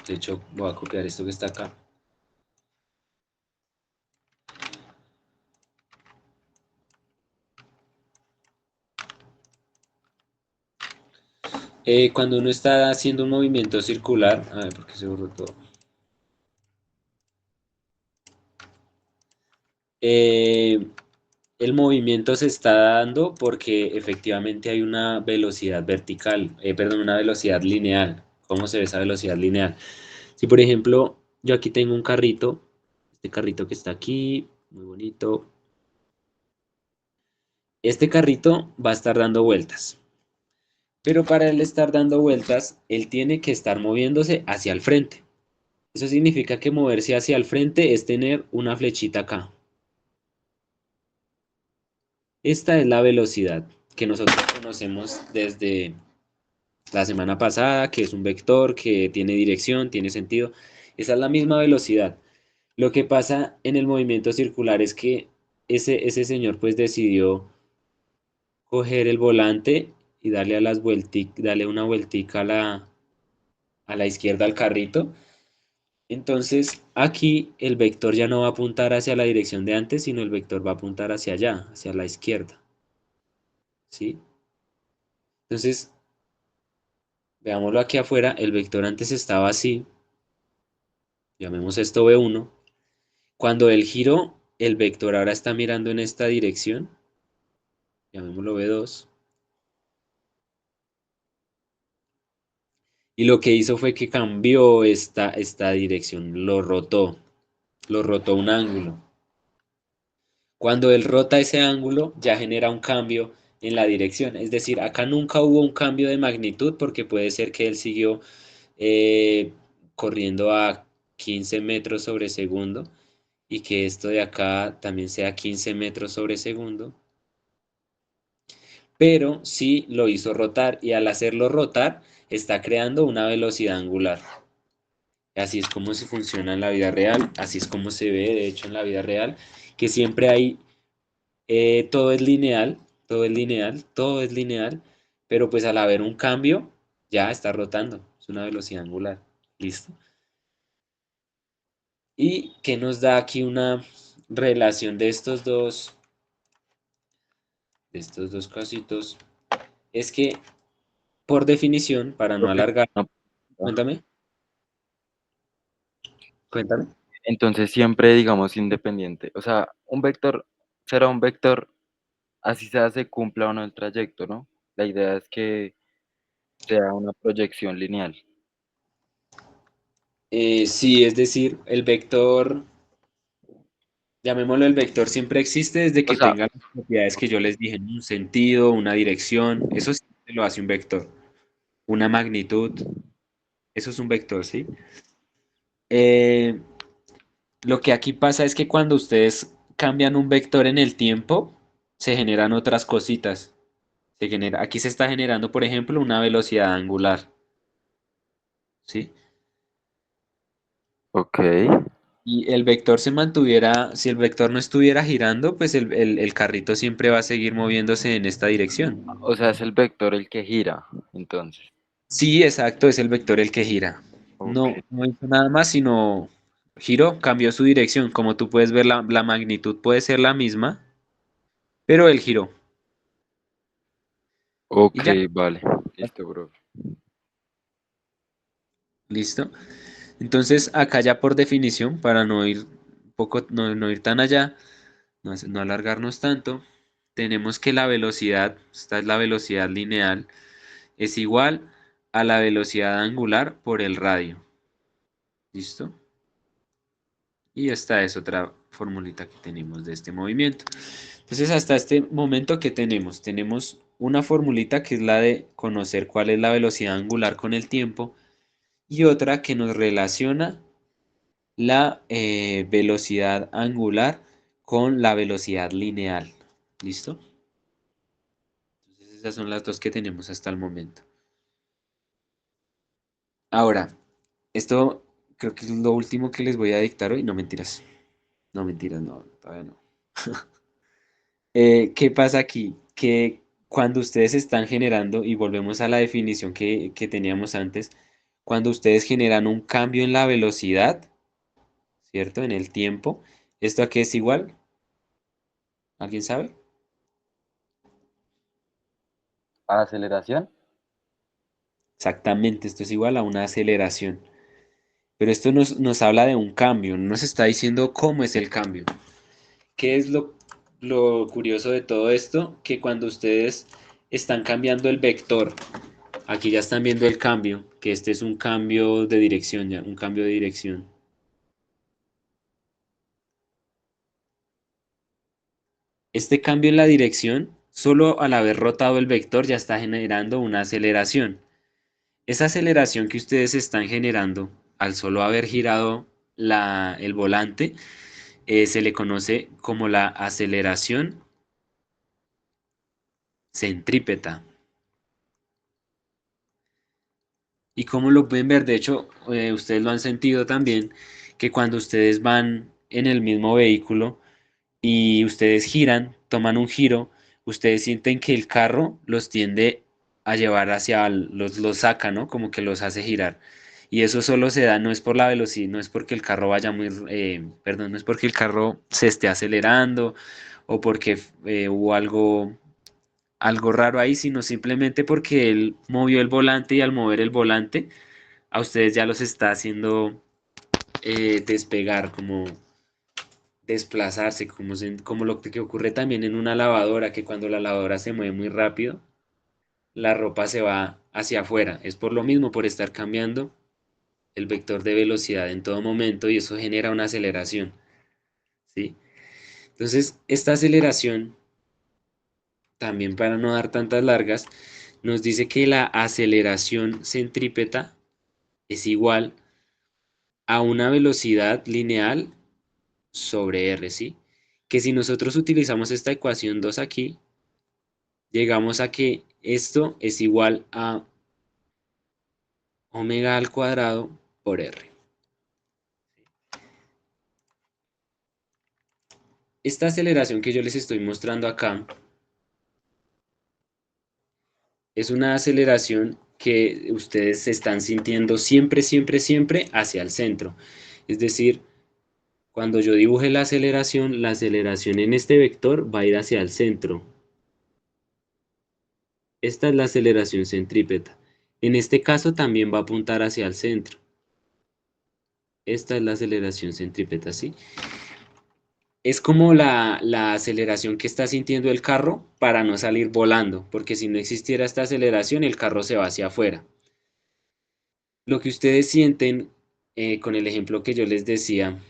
de hecho voy a copiar esto que está acá. Cuando uno está haciendo un movimiento circular, a ver, ¿por qué se borró todo? Eh, el movimiento se está dando porque efectivamente hay una velocidad vertical, perdón, una velocidad lineal. ¿Cómo se ve esa velocidad lineal? Si por ejemplo yo aquí tengo un carrito, este carrito que está aquí, muy bonito, este carrito va a estar dando vueltas, pero para él estar dando vueltas, él tiene que estar moviéndose hacia el frente. Eso significa que moverse hacia el frente es tener una flechita acá. Esta es la velocidad que nosotros conocemos desde la semana pasada, que es un vector, que tiene dirección, tiene sentido. Esa es la misma velocidad. Lo que pasa en el movimiento circular es que ese señor pues decidió coger el volante y darle darle una vueltica a la izquierda al carrito. Entonces aquí el vector ya no va a apuntar hacia la dirección de antes, sino el vector va a apuntar hacia allá, hacia la izquierda. ¿Sí? Entonces, veámoslo aquí afuera, el vector antes estaba así, llamemos esto V1. Cuando él giró, el vector ahora está mirando en esta dirección, llamémoslo V2. Y lo que hizo fue que cambió esta dirección, lo rotó un ángulo. Cuando él rota ese ángulo, ya genera un cambio en la dirección. Es decir, acá nunca hubo un cambio de magnitud porque puede ser que él siguió eh, corriendo a 15 metros sobre segundo y que esto de acá también sea 15 metros sobre segundo. Pero sí lo hizo rotar y al hacerlo rotar está creando una velocidad angular. Así es como se funciona en la vida real, así es como se ve de hecho en la vida real, que siempre hay, todo es lineal, todo es lineal, todo es lineal, pero pues al haber un cambio ya está rotando, es una velocidad angular. ¿Listo? ¿Y qué nos da aquí una relación de estos dos casitos? Es que, por definición, para no Profe, alargar, una pregunta. cuéntame, cuéntame. Entonces siempre, digamos, independiente. O sea, un vector será un vector, así sea se cumpla o no el trayecto, ¿no? La idea es que sea una proyección lineal. Sí, es decir, el vector, llamémoslo el vector, siempre existe desde O que sea, tenga las propiedades que yo les dije, ¿no? Un sentido, una dirección, eso siempre lo hace un vector. Una magnitud, eso es un vector, ¿sí? Eh, lo que aquí pasa es que cuando ustedes cambian un vector en el tiempo, se generan otras cositas. Aquí se está generando, por ejemplo, una velocidad angular, ¿sí? ok. Y el vector se mantuviera, si el vector no estuviera girando, pues el carrito siempre va a seguir moviéndose en esta dirección. O sea, es el vector el que gira, entonces. Sí, exacto, es el vector el que gira. Ok, No hizo nada más, sino giró, cambió su dirección. Como tú puedes ver, la magnitud puede ser la misma, pero él giró. Y ok, ya, vale. Listo, bro. listo. Entonces, acá ya por definición, para no ir no ir tan allá, no alargarnos tanto, tenemos que la velocidad, esta es la velocidad lineal, es igual a la velocidad angular por el radio. ¿Listo? Y esta es otra formulita que tenemos de este movimiento. Entonces, hasta este momento, ¿qué tenemos? Tenemos una formulita que es la de conocer cuál es la velocidad angular con el tiempo y otra que nos relaciona la velocidad angular con la velocidad lineal. ¿Listo? Entonces, esas son las dos que tenemos hasta el momento. Ahora, esto creo que es lo último que les voy a dictar hoy. No mentiras. No mentiras, no, todavía no. ¿Qué pasa aquí? Que cuando ustedes están generando, y volvemos a la definición que teníamos antes, cuando ustedes generan un cambio en la velocidad, ¿cierto? En el tiempo, ¿esto a qué es igual? ¿Alguien sabe? ¿Aceleración? Exactamente, esto es igual a una aceleración. Pero esto nos habla de un cambio, no nos está diciendo cómo es el cambio. ¿Qué es lo curioso de todo esto? Que cuando ustedes están cambiando el vector, aquí ya están viendo el cambio, que este es un cambio de dirección, ya, un cambio de dirección. Este cambio en la dirección, solo al haber rotado el vector ya está generando una aceleración. Esa aceleración que ustedes están generando al solo haber girado el volante, se le conoce como la aceleración centrípeta. Y como lo pueden ver, de hecho, ustedes lo han sentido también, que cuando ustedes van en el mismo vehículo y ustedes giran, toman un giro, ustedes sienten que el carro los tiende a llevar los saca, ¿no? Como que los hace girar. Y eso solo se da, no es por la velocidad, no es porque el carro vaya perdón, no es porque el carro se esté acelerando o porque hubo algo raro ahí, sino simplemente porque él movió el volante y al mover el volante, a ustedes ya los está haciendo despegar, como desplazarse, como lo que ocurre también en una lavadora, que cuando la lavadora se mueve muy rápido, la ropa se va hacia afuera. Es por lo mismo, por estar cambiando el vector de velocidad en todo momento y eso genera una aceleración, ¿sí? Entonces, esta aceleración, también para no dar tantas largas, nos dice que la aceleración centrípeta es igual a una velocidad lineal sobre r, ¿sí? Que si nosotros utilizamos esta ecuación 2 aquí, llegamos a que esto es igual a omega al cuadrado por r. Esta aceleración que yo les estoy mostrando acá es una aceleración que ustedes se están sintiendo siempre, siempre, siempre hacia el centro. Es decir, Cuando yo dibuje la aceleración en este vector va a ir hacia el centro. Esta es la aceleración centrípeta. En este caso también va a apuntar hacia el centro. Esta es la aceleración centrípeta, ¿sí? Es como la aceleración que está sintiendo el carro para no salir volando, porque si no existiera esta aceleración, el carro se va hacia afuera. Lo que ustedes sienten, con el ejemplo que yo les decía,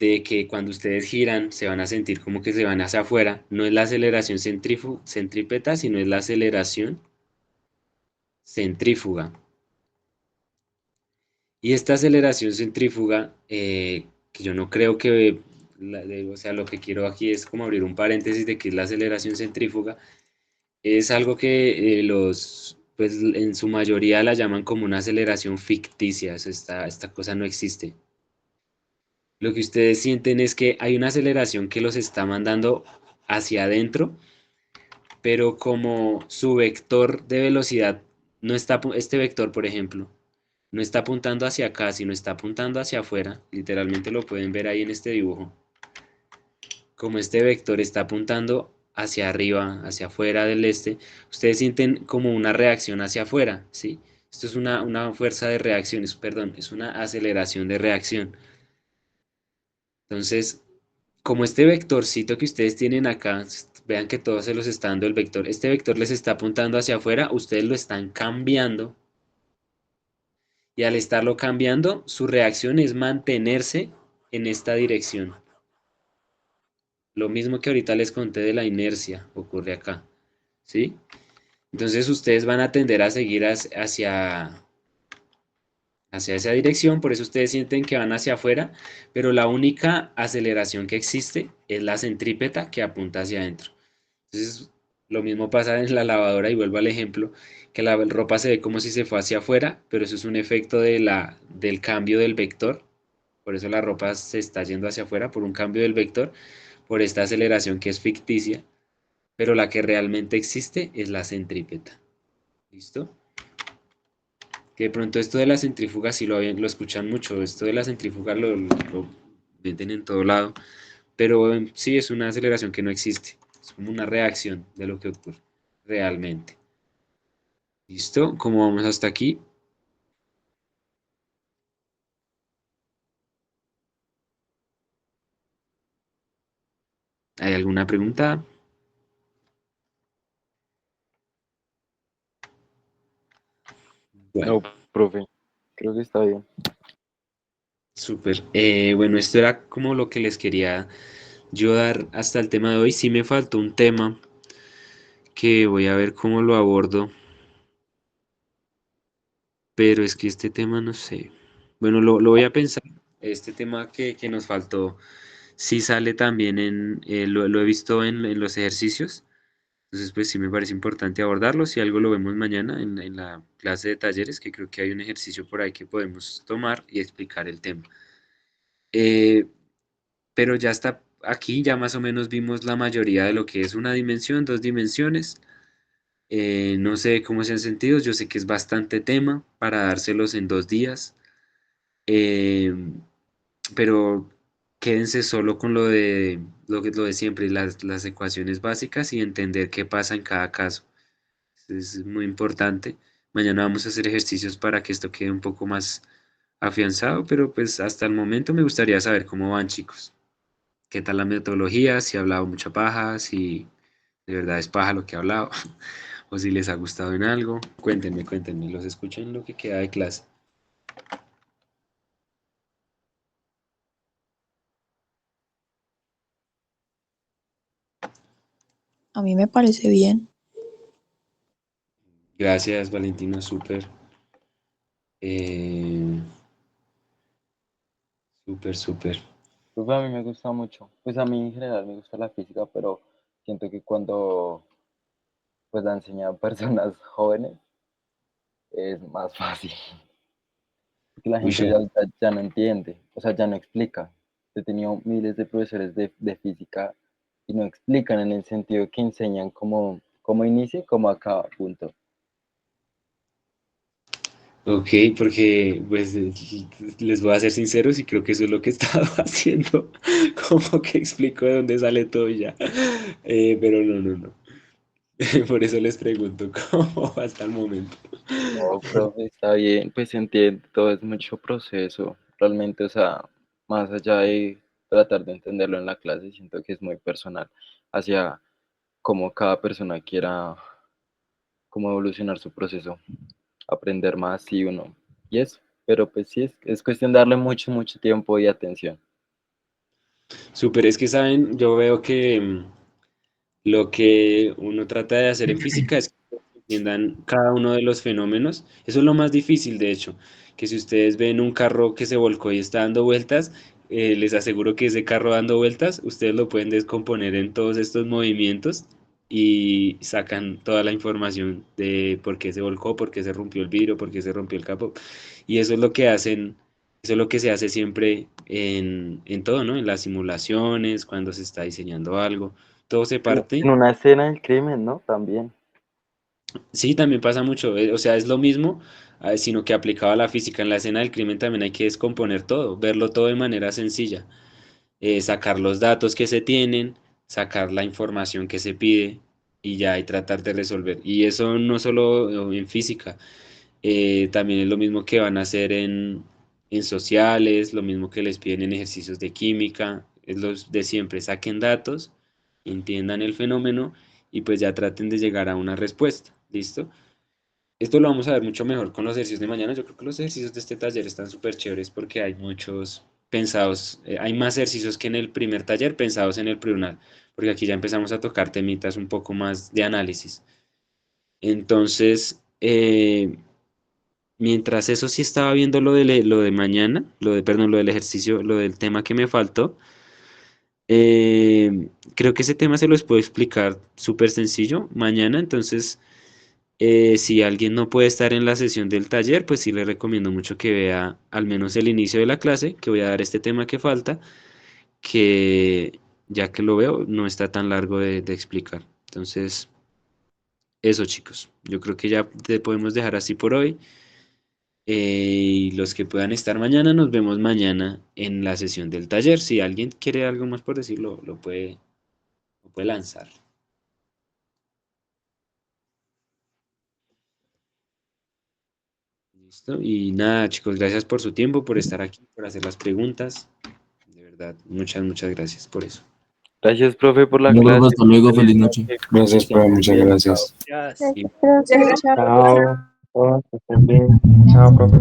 de que cuando ustedes giran se van a sentir como que se van hacia afuera, no es la aceleración centrípeta, sino es la aceleración centrífuga. Y esta aceleración centrífuga, que yo no creo que, o sea, lo que quiero aquí es como abrir un paréntesis de que es la aceleración centrífuga, es algo que pues en su mayoría la llaman como una aceleración ficticia, esta cosa no existe. Lo que ustedes sienten es que hay una aceleración que los está mandando hacia adentro, pero como su vector de velocidad no está, este vector, por ejemplo, no está apuntando hacia acá, sino está apuntando hacia afuera, literalmente lo pueden ver ahí en este dibujo, como este vector está apuntando hacia arriba, hacia afuera del este, ustedes sienten como una reacción hacia afuera, ¿sí? Esto es una fuerza de reacción, perdón, es una aceleración de reacción. Entonces, como este vectorcito que ustedes tienen acá, vean que todo se los está dando el vector, este vector les está apuntando hacia afuera, ustedes lo están cambiando y al estarlo cambiando, su reacción es mantenerse en esta dirección. Lo mismo que ahorita les conté de la inercia ocurre acá, ¿sí? Entonces ustedes van a tender a seguir hacia esa dirección, por eso ustedes sienten que van hacia afuera, pero la única aceleración que existe es la centrípeta que apunta hacia adentro. Entonces, lo mismo pasa en la lavadora, y vuelvo al ejemplo, que la ropa se ve como si se fue hacia afuera, pero eso es un efecto del cambio del vector. Por eso la ropa se está yendo hacia afuera por un cambio del vector, por esta aceleración que es ficticia, pero la que realmente existe es la centrípeta. ¿Listo? Que de pronto esto de la centrífuga sí lo escuchan mucho, esto de la centrífuga lo meten en todo lado, pero sí es una aceleración que no existe, es como una reacción de lo que ocurre realmente. ¿Listo? ¿Cómo vamos hasta aquí? ¿Hay alguna pregunta? Bueno, No, profe, creo que está bien. súper. Bueno, esto era como lo que les quería yo dar hasta el tema de hoy. Sí me faltó un tema que voy a ver cómo lo abordo, pero es que este tema no sé. Bueno, lo voy a pensar. Este tema que nos faltó sí sale también lo he visto en los ejercicios. Entonces, pues sí me parece importante abordarlo. Si algo lo vemos mañana en la clase de talleres, que creo que hay un ejercicio por ahí que podemos tomar y explicar el tema. Eh, pero ya está aquí, ya más o menos vimos la mayoría de lo que es una dimensión, dos dimensiones. No sé cómo se han sentido, yo sé que es bastante tema para dárselos en 2 días, eh, pero quédense solo con lo de siempre, las ecuaciones básicas y entender qué pasa en cada caso. Es muy importante. Mañana vamos a hacer ejercicios para que esto quede un poco más afianzado, pero pues hasta el momento me gustaría saber cómo van, chicos. ¿Qué tal la metodología? Si he hablado mucha paja, si de verdad es paja lo que he hablado, o si les ha gustado en algo. Cuéntenme, los escucho en lo que queda de clase. A mí me parece bien. Gracias, Valentino, súper. Eh, súper, súper. Profe, a mí me gusta mucho. Pues a mí en general me gusta la física, pero siento que cuando pues la enseñan a personas jóvenes es más fácil. Porque la Uy, gente ya no entiende, o sea, ya no explica. He tenido miles de profesores de física y no explican en el sentido que enseñan cómo inicia y cómo acaba, punto. Ok, porque pues les voy a ser sinceros y creo que eso es lo que he estado haciendo, como que explico de dónde sale todo y ya. Pero no, no, no. Por eso les pregunto cómo va hasta el momento. No, profe, está bien, pues entiendo, todo es mucho proceso, realmente, o sea, más allá de tratar de entenderlo en la clase, siento que es muy personal hacia cómo cada persona quiera, cómo evolucionar su proceso, aprender más y uno, y eso, pero pues sí, es cuestión de darle mucho, mucho tiempo y atención. Súper, es que saben, yo veo que lo que uno trata de hacer en física es que entiendan cada uno de los fenómenos. Eso es lo más difícil, de hecho, que si ustedes ven un carro que se volcó y está dando vueltas, les aseguro que ese carro dando vueltas, ustedes lo pueden descomponer en todos estos movimientos y sacan toda la información de por qué se volcó, por qué se rompió el vidrio, por qué se rompió el capó. Y eso es lo que hacen, eso es lo que se hace siempre en todo, ¿no? En las simulaciones, cuando se está diseñando algo. Todo se parte. En una escena del crimen, ¿no? También. Sí, también pasa mucho. O sea, es lo mismo, sino que aplicado a la física. En la escena del crimen también hay que descomponer todo, verlo todo de manera sencilla. Sacar los datos que se tienen, sacar la información que se pide y ya y tratar de resolver. Y eso no solo en física, también es lo mismo que van a hacer en sociales, lo mismo que les piden en ejercicios de química, es los de siempre, saquen datos, entiendan el fenómeno y pues ya traten de llegar a una respuesta, ¿listo? Esto lo vamos a ver mucho mejor con los ejercicios de mañana. Yo creo que los ejercicios de este taller están súper chéveres porque hay muchos pensados, hay más ejercicios que en el primer taller pensados en el plurimal, porque aquí ya empezamos a tocar temitas un poco más de análisis. Entonces, mientras eso sí estaba viendo lo de mañana, perdón, lo del ejercicio, lo del tema que me faltó, creo que ese tema se los puedo explicar súper sencillo mañana. Entonces, si alguien no puede estar en la sesión del taller, pues sí le recomiendo mucho que vea al menos el inicio de la clase, que voy a dar este tema que falta, que ya que lo veo, no está tan largo de explicar. Entonces, eso chicos, yo creo que ya te podemos dejar así por hoy. Y los que puedan estar mañana, nos vemos mañana en la sesión del taller. Si alguien quiere algo más por decirlo, lo puede lanzar. ¿Listo? Y nada, chicos, gracias por su tiempo, por estar aquí, por hacer las preguntas. De verdad, muchas, muchas gracias por eso. Gracias, profe, por la No, profe, clase. hasta luego, Feliz feliz noche. noche. Que Gracias, estén profe, muy muchas bien. Chao. gracias. Gracias, Y profe. Chao. Chao, todos, que estén bien. Chao, profe.